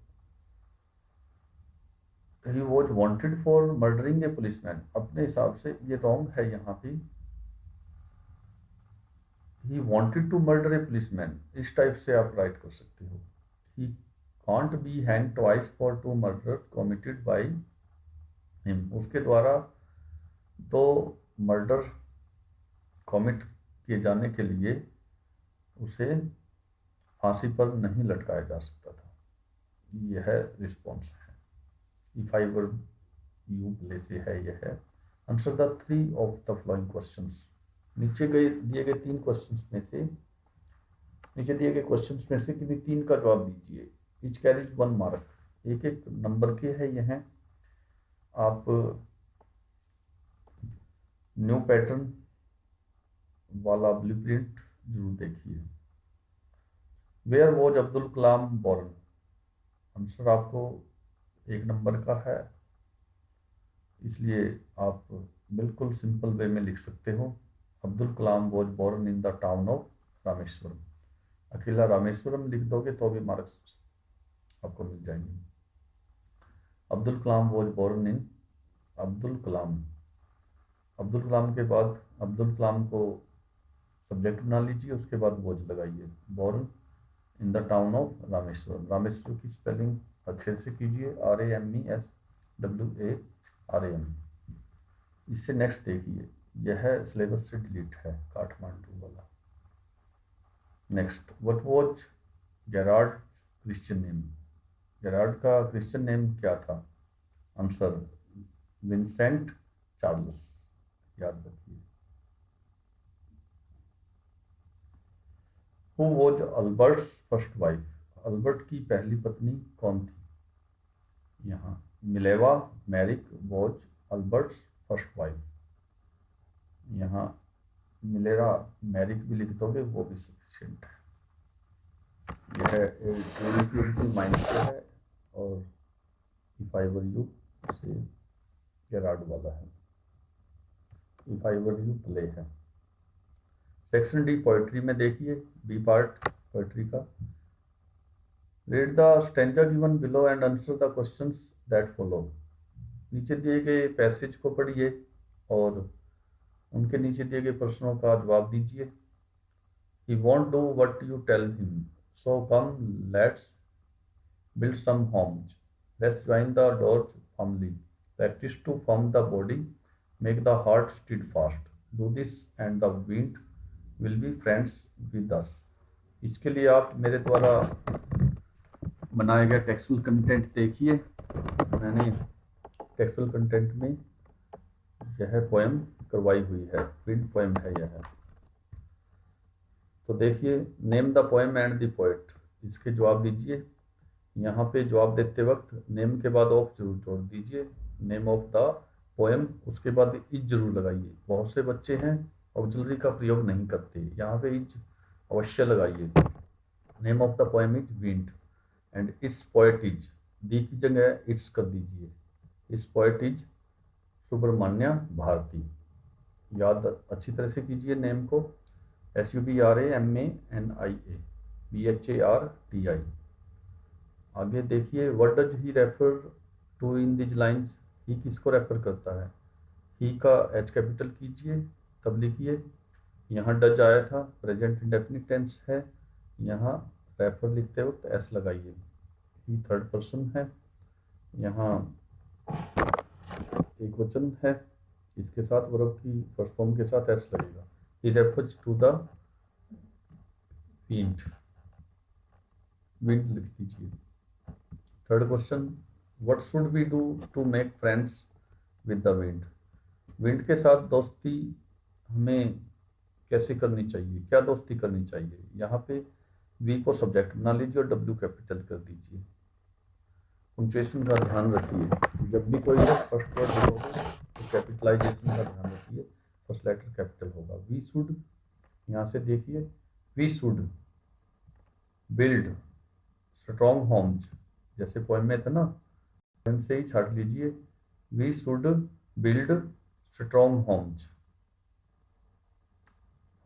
he was wanted for murdering a policeman. अपने हिसाब से ये रॉन्ग है यहाँ पे। He wanted to murder a policeman, इस टाइप से आप राइट कर सकते हो। He can't be hang twice for 2 murder committed by him. उसके द्वारा 2 मर्डर कमिट किए जाने के लिए उसे फांसी पर नहीं लटकाया जा सकता था। यह रिस्पॉन्स है। If I were you play say है यह है। Answer the 3 of the following questions. नीचे दिए गए 3 क्वेश्चंस में से, नीचे दिए गए क्वेश्चंस में से किसी 3 का जवाब दीजिए। Each carries 1 mark. एक एक नंबर के है यह। आप न्यू पैटर्न वाला ब्लूप्रिंट जरूर देखिए। Where was Abdul Kalam born. Answer आपको 1 नंबर का है, इसलिए आप बिल्कुल सिंपल वे में लिख सकते हो। Abdul Kalam was born in the town of Rameswaram. अकेला रामेश्वरम लिख दोगे तो भी मार्क्स आपको मिल जाएंगे। अब्दुल कलाम वॉज बोर्न इन अब्दुल कलाम। अब्दुल कलाम के बाद अब्दुल कलाम को सब्जेक्ट बना लीजिए, उसके बाद वॉज लगाइए। Born in the town of Rameswaram. Rameswaram की स्पेलिंग अच्छे से कीजिए, RAMESWARAM। इससे नेक्स्ट देखिए, यह सिलेबस से डिलीट है, काठमांडू वाला। Next, what was Gerrard Christian name. Gerrard का क्रिश्चियन नेम क्या था? आंसर विंसेंट चार्ल्स, याद रखिए। Who was Albert's first wife. Albert की पहली पत्नी कौन थी? यहाँ Mileva Maric was Albert's first wife. यहाँ मिलेरा मैरिक भी लिख दोगे वो भी सफिशिएंट है। यह माइनस है और इफ आई वर यू से गेरार्ड वाला है, if I were you play है। सेक्शन डी पोइट्री में देखिए, बी पार्ट पोइट्री का। Read the stanza given below and answer the questions that follow. नीचे दिए गए पैसेज को पढ़िए और उनके नीचे दिए गए प्रश्नों का जवाब दीजिए। He won't do what you tell him, so come, let's build some homes. Let's join the Dodge family. Practice to form the body, make the heart steadfast. Do this and the wind will be friends with us. इसके लिए आप मेरे द्वारा बनाया गया textual content देखिए। मैंने textual content में यह पोएम करवाई हुई है, विंड पोएम है यह। तो देखिए, name the poem and the poet, इसके जवाब दीजिए। यहाँ पे जवाब देते वक्त नेम के बाद ऑफ जरूर जोड़ दीजिए, नेम ऑफ द पोएम, उसके बाद इज जरूर लगाइए। बहुत से बच्चे हैं ऑक्सिलरी का प्रयोग नहीं करते, यहाँ पे इज अवश्य लगाइए। Name of the poem is wind and its poet is, the की जगह इट्स कर दीजिए। इस पोएट इज सुब्रमण्य भारती। याद अच्छी तरह से कीजिए नेम को, SUBRAMANIA BHARTI। आगे देखिए, what does he refer to in these lines, he किसको रेफर करता है। ही का एच कैपिटल कीजिए, तब लिखिए। यहाँ डज आया था, प्रेजेंट इंडेफिनिट टेंस है, यहाँ रेफर लिखते वक्त एस लगाइए। ही थर्ड पर्सन है, यहाँ एक वचन है, इसके साथ वर्ब की फर्स्ट फॉर्म के साथ एस लगेगा। He refers to the wind, wind लिख दीजिए। Third question, what should we do to make friends with the wind? Wind के साथ दोस्ती हमें कैसे करनी चाहिए, क्या दोस्ती करनी चाहिए। यहाँ पे वी को सब्जेक्ट बना लीजिए और डब्ल्यू कैपिटल कर दीजिए। पंक्चुएशन का ध्यान रखिए, जब भी कोई फर्स्ट वर्ड होगा तो कैपिटलाइजेशन का ध्यान रखिए, फर्स्ट लेटर कैपिटल होगा। वी शुड, यहाँ से देखिए, we should build strong homes, जैसे पोएम में था ना, पोएम से ही छाट लीजिए। We should build strong homes,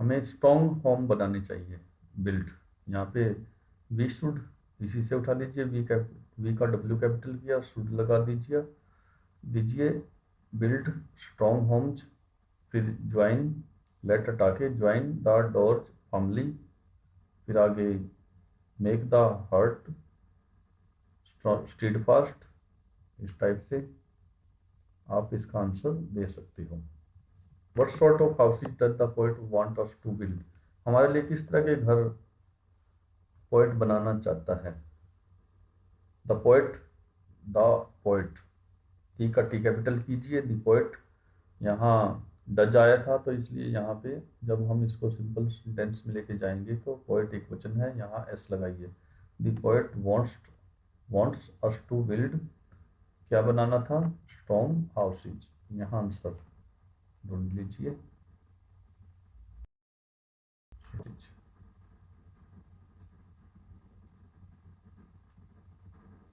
हमें स्ट्रॉन्ग होम बनानी चाहिए। बिल्ड, यहाँ पे वी शुड इसी से उठा लीजिए, वी का डब्ल्यू कैपिटल किया, शुड लगा दीजिए बिल्ड स्ट्रॉन्ग होम्स, फिर ज्वाइन लेट हटा के ज्वाइन द डॉर्ज फैमिली, फिर आगे मेक द हार्ट स्टीडफास्ट। इस टाइप से आप इसका आंसर दे सकते हो। What sort of houses does the poet want us to build, हमारे लिए किस तरह के घर पोएट बनाना चाहता है। द पोएट टी का टी कैपिटल कीजिए, द पोएट, यहाँ डज आया था तो इसलिए यहाँ पे जब हम इसको सिंपल सेंटेंस में लेके जाएंगे तो पोएट एक वचन है, यहाँ एस लगाइए। The poet wants us to build, क्या बनाना था, स्ट्रॉन्ग हाउसेज। यहाँ आंसर ढूंढ लीजिए।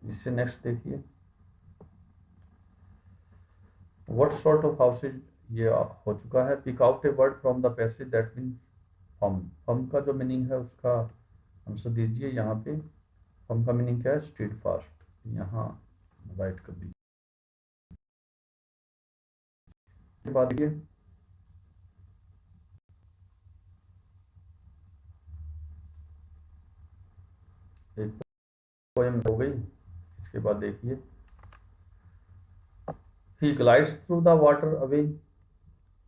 इससे नेक्स्ट देखिए, व्हाट सॉर्ट ऑफ हाउसेज, ये हो चुका है। Pick out a word from the passage that means fum, fum का जो मीनिंग है उसका आंसर दीजिए। यहाँ पे फम का मीनिंग क्या है, स्टेड फास्ट, यहाँ राइट कर दीजिए। बाद ये एक पोएम हो गई, इसके बाद देखिए, he glides through the water away,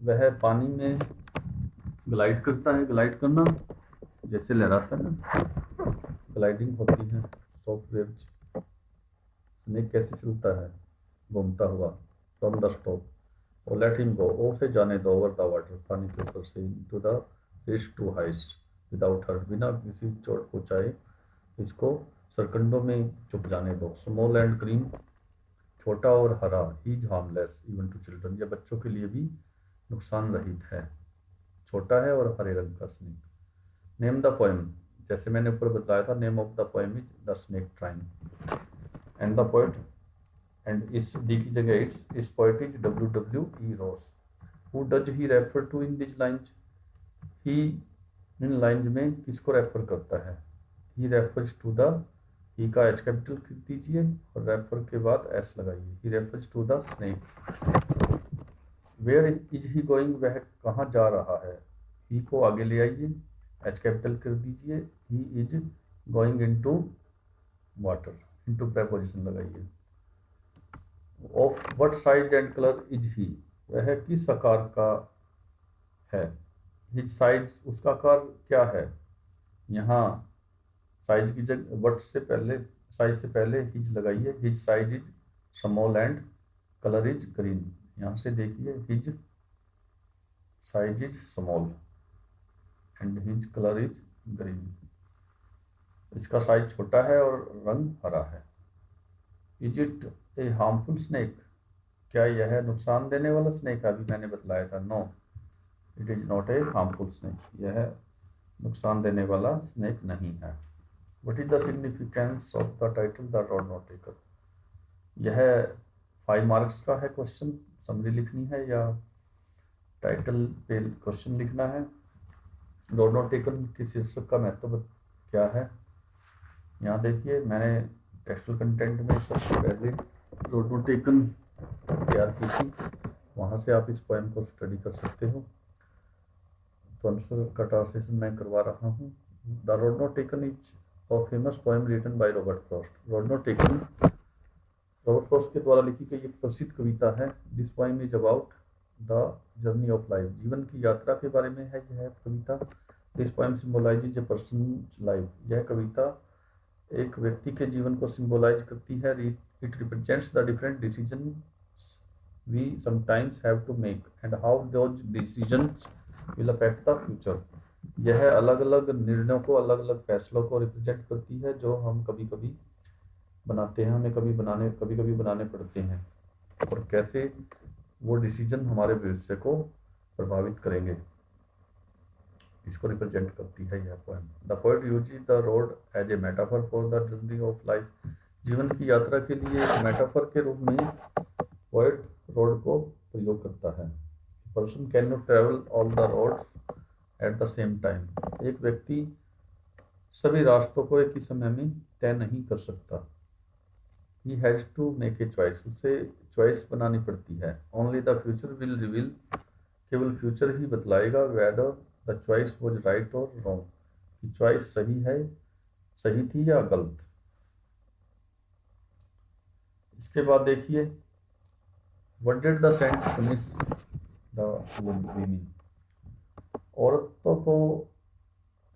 वह पानी में ग्लाइड करता है। ग्लाइड करना जैसे लहराता है ना, ग्लाइडिंग होती है। सॉफ्टवेयर, स्नेक कैसे चलता है, घूमता हुआ। फ्रॉम द स्टॉप, और लेट हिम गो, ओ से जाने दो, ओवर द वाटर, पानी के ऊपर से, to the reach to highs without hurt, बिना किसी चोट पहुँचाए इसको सरकंडों में चुप जाने दो। स्मॉल एंड ग्रीन, छोटा और हरा, is harmless even to children, यह बच्चों के लिए भी नुकसान रहित है। छोटा है और हरे रंग का स्नेक। नेम द पोएम, जैसे मैंने ऊपर बताया था, name of the poem is the snake trying. And the poet, and इस डी की जगह इट्स, इस poet is W. Ross. Who does he refer to in this lines, he in lines में किसको रेफर करता है, he refers to the, he का H capital कर दीजिए और रेफर के बाद एस लगाइए, he refers to the snake. Where is he going, वह कहाँ जा रहा है, ही को आगे ले आइए, एच कैपिटल कर दीजिए, he is going into water, into preposition लगाइए। Of what size and colour is he, वह किस आकार का है, हिज साइज, उसका आकार क्या है, यहाँ साइज की जगह व्हाट से पहले, साइज से पहले हिज लगाइए, his size is small and colour is green. यहाँ से देखिए his size is small and his colour is green, इसका साइज छोटा है और रंग हरा है। Is it A harmful snake, क्या यह नुकसान देने वाला स्नेक है, अभी मैंने बतलाया था, no it is not a harmful snake, यह नुकसान देने वाला स्नेक नहीं है। What is the significance of the title the road not taken, यह 5 मार्क्स का है क्वेश्चन, समरी लिखनी है या टाइटल पे क्वेश्चन लिखना है। रोड नॉट टेकन की शीर्षक का महत्व क्या है, यहाँ देखिए मैंने टेक्सुअल कंटेंट में सबसे पहले रोड नॉट टेकन तैयार की थी, वहाँ से आप इस पोएम को स्टडी कर सकते हो। तो आंसर का ट्रांसलेशन मैं करवा रहा हूँ। The road not taken is a famous poem written by Robert Frost. Road not taken Robert Frost के द्वारा लिखी गई एक प्रसिद्ध कविता है। This poem is about the journey of life, जीवन की यात्रा के बारे में है यह कविता। This poem symbolises a person's life, यह कविता एक व्यक्ति के जीवन को सिम्बोलाइज करती है। It represents the different decisions we sometimes have to make and how those decisions will affect the future, यह अलग अलग निर्णयों को, अलग अलग फैसलों को रिप्रेजेंट करती है जो हम कभी कभी बनाते हैं, हमें कभी कभी बनाने पड़ते हैं, और कैसे वो डिसीजन हमारे भविष्य को प्रभावित करेंगे, इसको रिप्रेजेंट करती है यह poem. The poet uses the road as a metaphor for the journey of life, जीवन की यात्रा के लिए एक मेटाफर के रूप में पोएट रोड को प्रयोग करता है। Person can not travel all the roads at the same time, एक व्यक्ति सभी रास्तों को एक ही समय में तय नहीं कर सकता। He has to make a choice, उसे चॉइस बनानी पड़ती है। Only the future will reveal, केवल फ्यूचर ही बतलाएगा whether the choice was right और रॉन्ग, कि चॉइस सही थी या गलत। इसके बाद देखिए what did the saint punish the women, औरतों को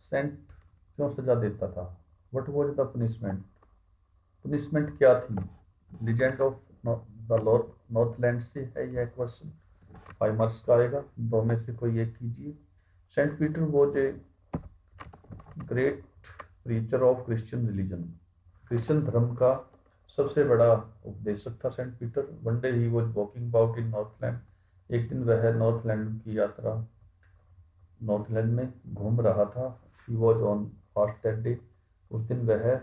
सेंट क्यों सजा देता था। What was the punishment, punishment क्या थी। लीजेंड ऑफ द नॉर्थलैंड से है यह क्वेश्चन, 5 मार्क्स का आएगा, दो में से कोई एक कीजिए। Saint Peter was a great preacher of Christian religion, Christian धर्म का सबसे बड़ा उपदेशक था saint Peter. One day he was walking about in Northland, एक दिन वह नॉर्थलैंड की यात्रा, नॉर्थलैंड में घूम रहा था। He was on fast that day, उस दिन वह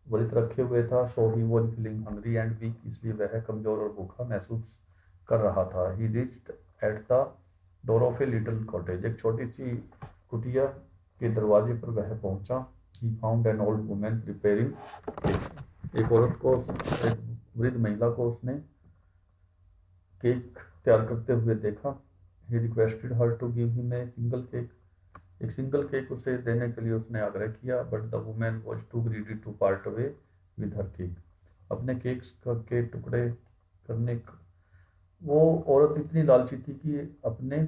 व्रत रखे हुए था। So he was feeling hungry and weak, इसलिए वह कमजोर और भूखा महसूस कर रहा था। He reached at the door of a little cottage, एक छोटी सी कुटिया के दरवाजे पर वह पहुंचा। He found an old women preparing, एक औरत को, एक वृद्ध महिला को उसने केक तैयार करते हुए देखा। He requested her to give him a single cake, एक सिंगल केक उसे देने के लिए उसने आग्रह किया। But the women was too greedy to part away with her cake, अपने केक्स के टुकड़े करने का वो औरत इतनी लालची थी कि अपने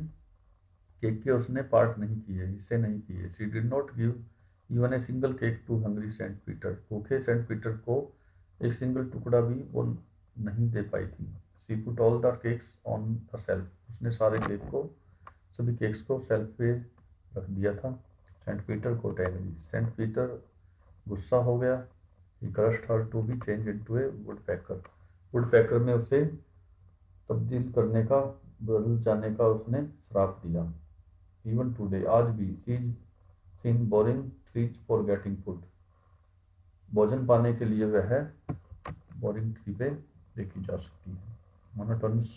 केक के उसने पार्ट नहीं किए, हिस्से नहीं किए। She did not give even a single cake to hungry saint Peter, भूखे सेंट पीटर को एक सिंगल टुकड़ा भी वो नहीं दे पाई थी। She put all the cakes on the shelf, उसने सभी केक्स को शेल्फ पे रख दिया था। सेंट पीटर को एंग्री, सेंट पीटर गुस्सा हो गया। He crushed her to be change into a woodpecker में उसे तब्दील करने का, बदल जाने का उसने श्राप दिया। इवन टुडे, आज भी, she is seen boring trees for getting food, भोजन पाने के लिए वह बोरिंग ट्री पे देखी जा सकती है। मोनोटोनस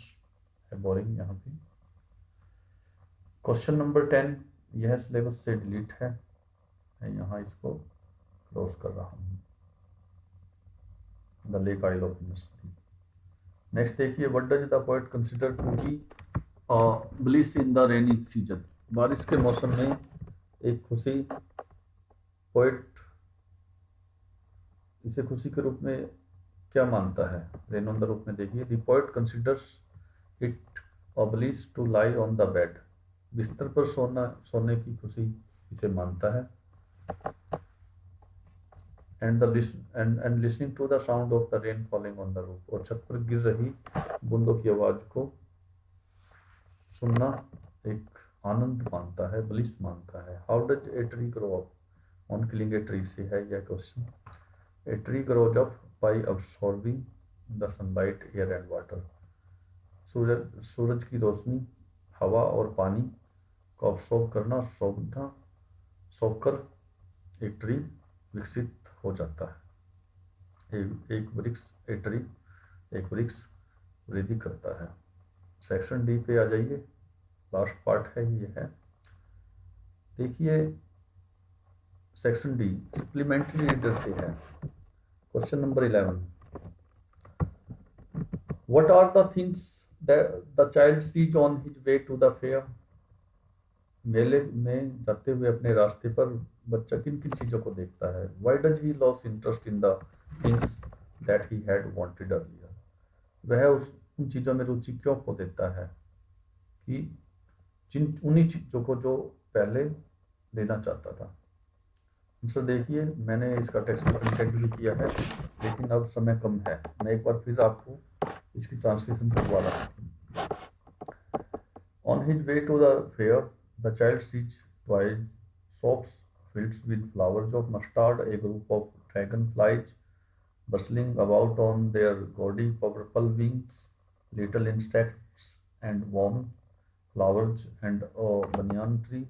है बोरिंग यहाँ पे। क्वेश्चन नंबर 10 यह सिलेबस से डिलीट है, मैं यहाँ इसको क्लोज कर रहा हूँ। The lake isle of mystery. Next देखिए, what does the poet consider to be bliss in the rainy season. बारिश के मौसम में एक खुशी, पोएट इसे खुशी के रूप में क्या मानता है? रेनों रूप में देखिए, the poet considers it a bliss to lie on the bed. बिस्तर पर सोने की खुशी इसे मानता है। And listening to the sound of the rain falling on the roof. और छत पर गिर रही बूंदों की आवाज को सुनना एक आनंद मानता है, ब्लिस मानता है। How does a tree grow up on killing a tree से है यह question. A tree grows up by absorbing the sunlight, air and water. सूरज की रोशनी, हवा और पानी को अब्सॉर्ब करना, सोखकर एक ट्री विकसित हो जाता है। एक वृक्ष, ए ट्री एक वृक्ष वृद्धि करता है। सेक्शन डी पे आ जाइए, लास्ट पार्ट है ये है। देखिए सेक्शन डी सप्लीमेंट्री रीडर से है। Question number 11, what are the things the child sees on his way to the fair. मेले में जाते हुए अपने रास्ते पर बच्चा किन किन चीजों को देखता है? Why does he loss interest in the things that he had wanted earlier. वह उन चीजों में रुचि क्यों खो देता है कि उन्हीं चीजों को जो पहले लेना चाहता था। आंसर देखिए, मैंने इसका टेक्स्ट कंटेंट भी किया है, लेकिन अब समय कम है। मैं एक बार फिर आपको इसकी ट्रांसलेशन करवा रहा हूँ। On his way to the fair the child sees toy shops filled with flowers of mustard, a group of dragonflies bustling about on their gaudy purple wings, little insects and warm flowers and a banyan tree.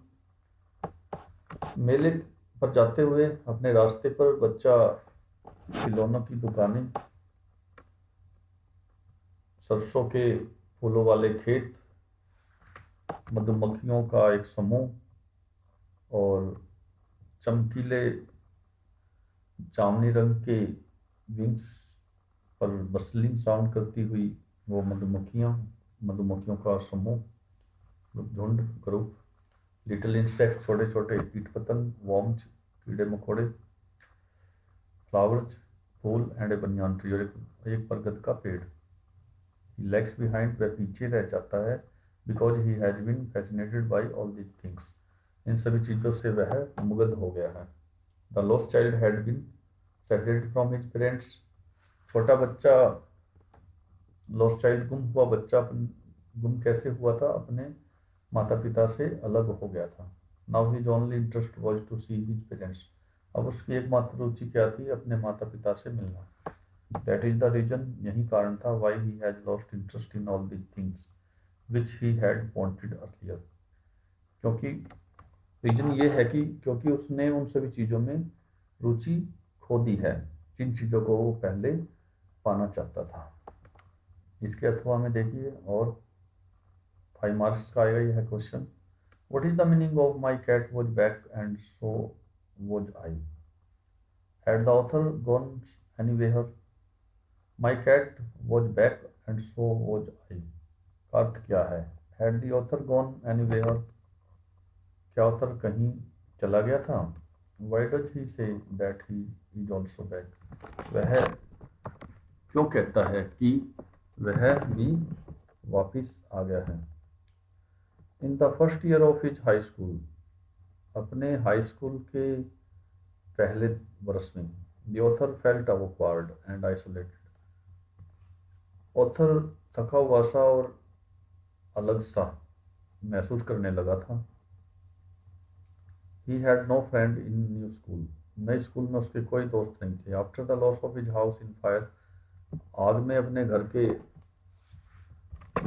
मेले पर जाते हुए अपने रास्ते पर बच्चा खिलौनों की दुकानें, सरसों के फूलों वाले खेत, मधुमक्खियों का एक समूह और चमकीले जामुनी रंग के विंग्स पर बस्लिंग साउंड करती हुई वो मधुमक्खियों का समूह, झुंड, ग्रुप, लिटिल इंसेक्ट छोटे छोटे कीट पतंग, वॉर्म्स कीड़े मकोड़े, flowers fool and A banyan tree, और एक बरगद का पेड़। ही लैग्स बिहाइंड, वह पीछे रह जाता है, because he has been fascinated by all these things, इन सभी चीज़ों से वह मुग्ध हो गया है। The lost child had been separated from his parents. छोटा बच्चा, लॉस्ट चाइल्ड गुम हुआ बच्चा गुम कैसे हुआ था? अपने माता पिता से अलग हो गया था। Now his only interest was to see his parents. अब उसकी एकमात्र रुचि क्या थी? अपने माता पिता से मिलना। दैट इज द रीजन, यही कारण था, why he has lost interest in all these things which he had wanted earlier. क्योंकि रीजन ये है कि क्योंकि उसने उन सभी चीज़ों में रुचि खो दी है जिन चीज़ों को वो पहले पाना चाहता था। इसके अथवा में देखिए, और 5 मार्क्स का आएगा यह question. What is the meaning of my cat was back and so was I. Had the author gone anywhere. My cat was back and so was I का अर्थ क्या है? Had the author gone anywhere, क्या author कहीं चला गया था? Why does he say that he is also back, वह क्यों कहता है कि वह भी वापिस आ गया है? In the first year of his high school, अपने हाई स्कूल के पहले वर्ष में, the author felt awkward and isolated. Author थका हुआ सा और अलग सा महसूस करने लगा था। He had no friend in new school, नए स्कूल में उसके कोई दोस्त नहीं थे। After the loss of his house in fire, आग में अपने घर के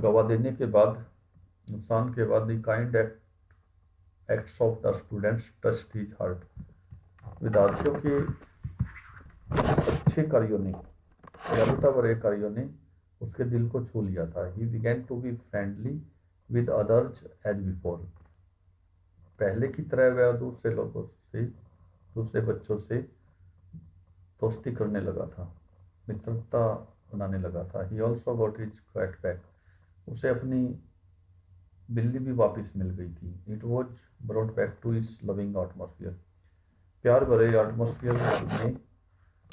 गवा देने के बाद, नुकसान के बाद, the kind acts of the students touched his heart, विद्यार्थियों के अच्छे कार्यों ने दयालुता भरे कार्यों ने उसके दिल को छू लिया था। He began to be friendly with others as before. पहले की तरह वह दूसरे लोगों से, दूसरे बच्चों से दोस्ती करने लगा था, मित्रता बनाने लगा था। He also got his cat back. उसे अपनी बिल्ली भी वापस मिल गई थी। It was brought back to this loving atmosphere. प्यार भरे एटमोसफियर में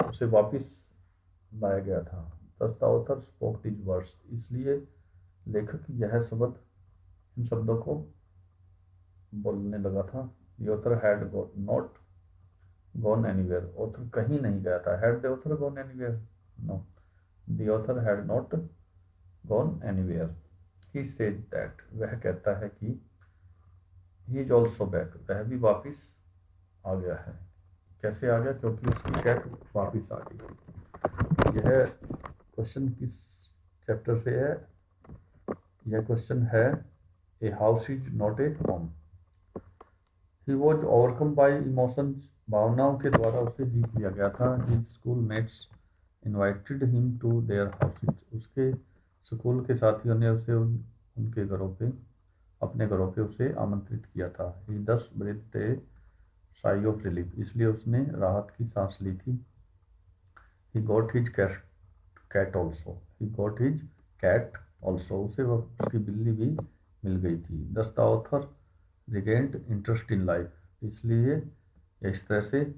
उसे वापस लाया गया था। दस the author spoke this words. इसलिए लेखक यह शब्द, इन शब्दों को बोलने लगा था। The author had not gone anywhere. Author कहीं नहीं गया था। Had the author gone anywhere? No, the author had not gone anywhere. He said that. वह कहता है कि ही इज ऑल्सो बैक। वह भी वापिस आ गया है। कैसे आ गया? क्योंकि उसकी कैट वापिस आ गई। यह क्वेश्चन किस चैप्टर से है? यह क्वेश्चन है a house is not a home. He was overcome by emotions. भावनाओं के द्वारा उसे जीत लिया गया था। His school mates invited him to their houses. उसके स्कूल के साथियों ने उसे उनके घरों पे, अपने घरों पे उसे आमंत्रित किया था। He thus breath a sigh of relief. इसलिए उसने राहत की सांस ली थी। He got his cat also. He got his cat also. उसे उसकी बिल्ली भी मिल गई थी। Thus the author regained interest in life. इसलिए इस तरह से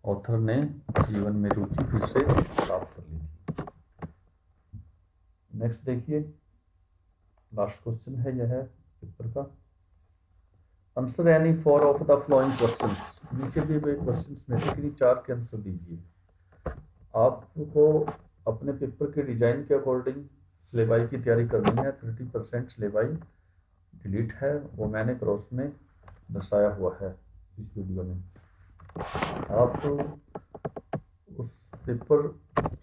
ऑथर ने जीवन में रुचि फिर से प्राप्त कर ली थी। नेक्स्ट देखिए, लास्ट क्वेश्चन है यह पेपर का। Answer any four of the flowing questions. नीचे दिए गए क्वेश्चंस में से किन्हीं चार के आंसर दीजिए। आपको अपने पेपर के डिजाइन के अकॉर्डिंग सिलेबाई की तैयारी करनी है। 30% सिलेबाई डिलीट है, वो मैंने क्रॉस में दर्शाया हुआ है इस वीडियो में। आप उस पेपर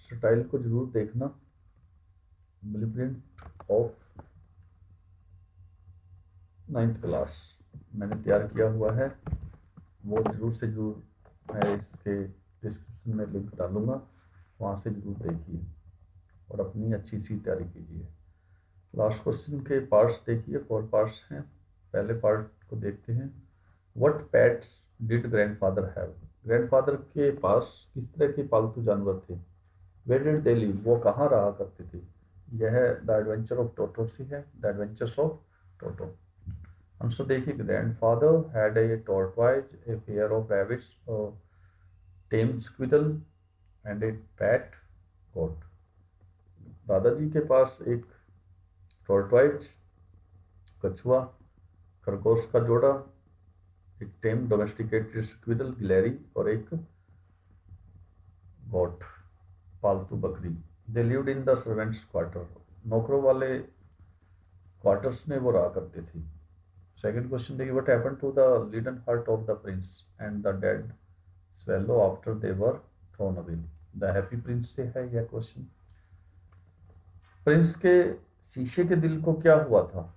स्टाइल को जरूर देखना। ब्लूप्रिंट ऑफ 9th क्लास मैंने तैयार किया हुआ है, वो जरूर से जरूर मैं इसके डिस्क्रिप्शन में लिंक डालूंगा, वहाँ से जरूर देखिए और अपनी अच्छी सी तैयारी कीजिए। लास्ट क्वेश्चन के पार्ट्स देखिए, 4 पार्ट्स हैं। पहले पार्ट को देखते हैं। What pets did grandfather have. Grandfather के पास किस तरह के पालतू जानवर थे। Where did they live. वो कहाँ रहा करते थे। यह द एडवेंचर ऑफ टोटो से है, the adventures of Toto. Answer देखिए, grandfather had a tortoise, a pair of rabbits, tame squirrel and a pet goat. दादाजी के पास एक टॉर्टवाइज कछुआ, खरगोश का जोड़ा, एक टेम डोमेस्टिकेटेड स्क्विडल गिलहरी और एक गोट पालतू बकरी। They lived in the servants quarter. नौकरों वाले क्वार्टर्स में वो रहा करते थे। सेकंड क्वेश्चन देखिए, what happened to the leaden heart of the prince and the dead swallow after they were thrown away. The happy prince से है यह क्वेश्चन। प्रिंस के शीशे के दिल को क्या हुआ था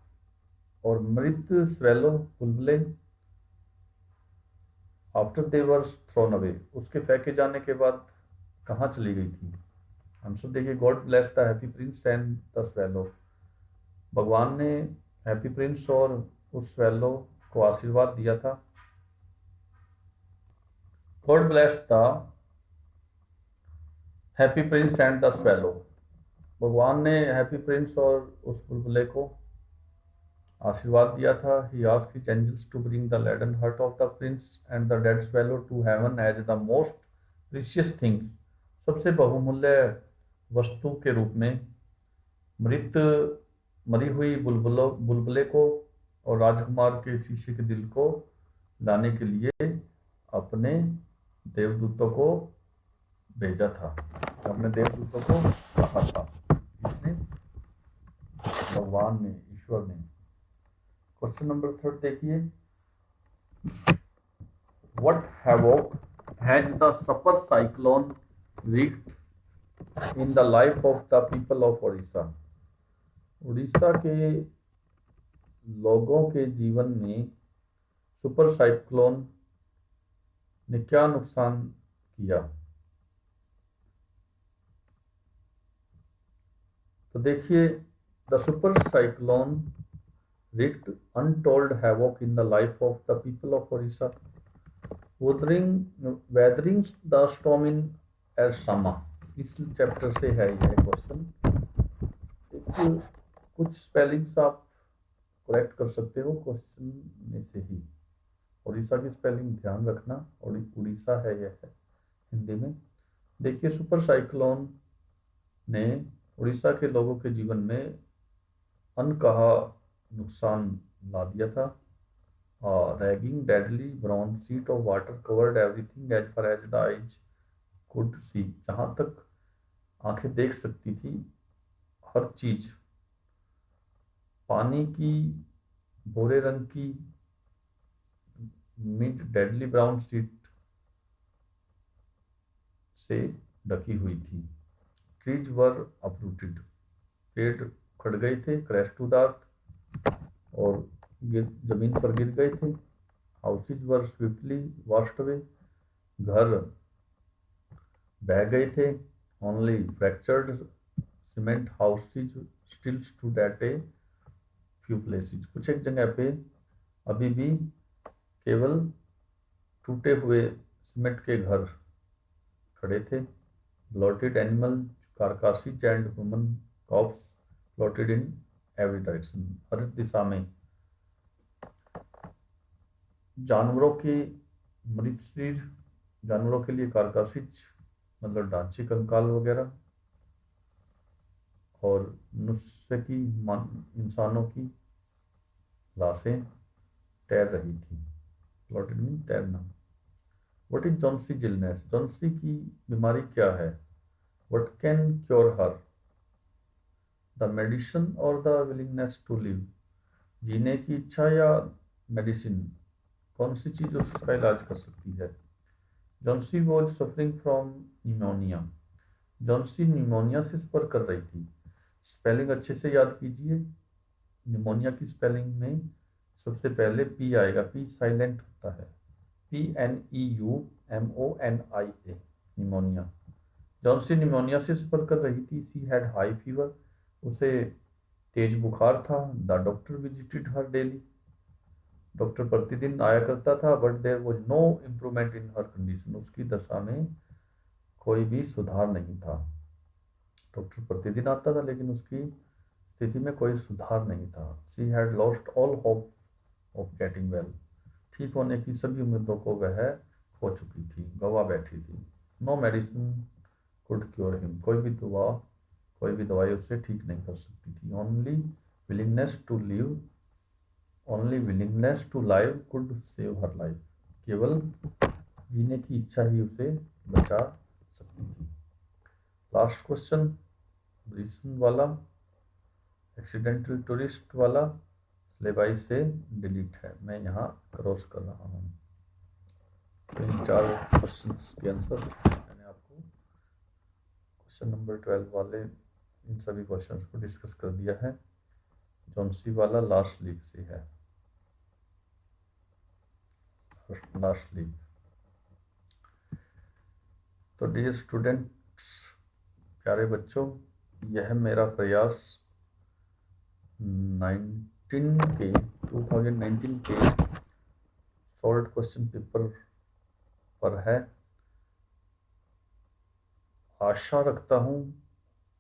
और मृत स्वेलो बुलबुले after they were thrown away, उसके फेंके जाने के बाद कहाँ चली गई थी। आंसर देखिए, God bless the happy Prince and the swallow. भगवान ने हैप्पी प्रिंस और उस स्वेलो को आशीर्वाद दिया था। God bless the happy Prince and the swallow. भगवान ने हैप्पी प्रिंस और उस बुलबुले को आशीर्वाद दिया था। He asked his angels to bring the laden heart of the prince and the dead swallow to heaven as the most precious things. सबसे बहुमूल्य वस्तु के रूप में मृत मरी हुई बुलबुले को और राजकुमार के शीशे के दिल को लाने के लिए अपने देवदूतों को भेजा था। अपने देवदूतों को कहा था। इसने भगवान ने, ईश्वर ने। क्वेश्चन नंबर 3 देखिए, what havoc has the super cyclone wreaked in the life of the people of Orissa. Orissa के लोगों के जीवन में सुपर साइक्लोन ने क्या नुकसान किया। तो देखिए, the super cyclone wreaked untold havoc in the life of the people of Orissa, weathering the storm in Ersama. इस चैप्टर से है यह क्वेश्चन। एक कुछ स्पेलिंग्स आप करेक्ट कर सकते हो क्वेश्चन में से ही। उड़ीसा की स्पेलिंग ध्यान रखना, उड़ीसा है यह हिंदी में। देखिए, सुपर साइक्लोन ने उड़ीसा के लोगों के जीवन में अनकहा नुकसान ला दिया था। Raging deadly brown sheet of water covered everything as far as the eyes could see. जहाँ तक आंखें देख सकती थी, हर चीज पानी की भूरे रंग की मिड डेडली ब्राउन शीट से ढकी हुई थी। ट्रीज वर अपरूटेड, पेड़ उखड़ गए थे। क्रैश टू द अर्थ, और जमीन पर गिर गए थे। हाउसेज वर स्विफ्टली वॉश्ड अवे, घर बह गए थे। Only fractured cement houses still stood at a few places. कुछ एक जगह पे अभी भी केवल टूटे हुए सीमेंट के घर खड़े थे। Bloated animal carcasses and human corpses floated in every direction. हर दिशा में जानवरों के मृत शरीर, जानवरों के लिए कारकासीज मतलब ढांचे कंकाल वगैरह, और मनुष्य की इंसानों की लाशें तैर रही थी। प्लॉटेड मीन तैरना। What is Johnsy illness? Johnsy की बीमारी क्या है? What can cure her? The medicine और द विलिंगनेस टू लिव। जीने की इच्छा या मेडिसिन, कौन सी चीज उसका इलाज कर सकती है? Johnsy was suffering from pneumonia. Johnsy pneumonia से सफर कर रही थी। स्पेलिंग अच्छे से याद कीजिए। निमोनिया की स्पेलिंग में सबसे पहले पी आएगा, पी साइलेंट होता है। PNEUMONIA, pneumonia. जॉन्सी निमोनिया से सफर कर रही थी। सी हैड हाई फीवर, उसे तेज बुखार था। The doctor visited her daily, doctor प्रतिदिन आया करता था। But there was no improvement in her condition, उसकी दशा में कोई भी सुधार नहीं था। डॉक्टर प्रतिदिन आता था लेकिन उसकी स्थिति में कोई सुधार नहीं था। She had lost all hope of getting well, ठीक होने की सभी उम्मीदों को वह खो चुकी थी, गवा बैठी थी। No medicine could cure him, कोई भी दवाई उसे ठीक नहीं कर सकती थी। Only willingness to live could save her life, केवल जीने की इच्छा ही उसे बचा सकती थी। लास्ट क्वेश्चन ब्रिसन वाला, एक्सीडेंटल टूरिस्ट वाला सिलेबाई से डिलीट है, मैं यहाँ क्रॉस कर रहा हूँ। तो इन 4 क्वेश्चंस के आंसर मैंने आपको क्वेश्चन नंबर 12 वाले इन सभी क्वेश्चंस को डिस्कस कर दिया है। जॉन्सी वाला लास्ट लीव से है, लास्ट लीव। तो डियर स्टूडेंट्स, प्यारे बच्चों, यह मेरा प्रयास 2019 के सॉल्व क्वेश्चन पेपर पर है। आशा रखता हूँ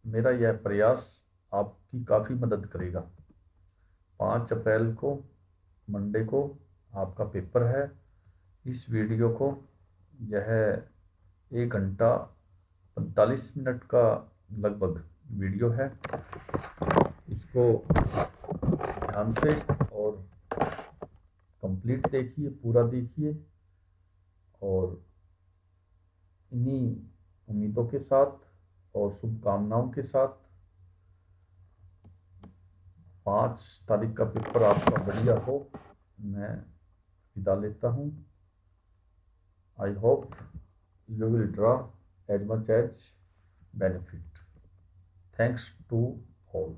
मेरा यह प्रयास आपकी काफ़ी मदद करेगा। 5 अप्रैल को मंडे को आपका पेपर है। इस वीडियो को, यह 1 घंटा 45 मिनट का लगभग वीडियो है, इसको ध्यान से और कंप्लीट देखिए, पूरा देखिए, और इन्हीं उम्मीदों के साथ और शुभकामनाओं के साथ 5 तारीख का पेपर आपका बढ़िया हो, मैं विदा लेता हूँ। I hope you will draw as much as benefit. Thanks to all.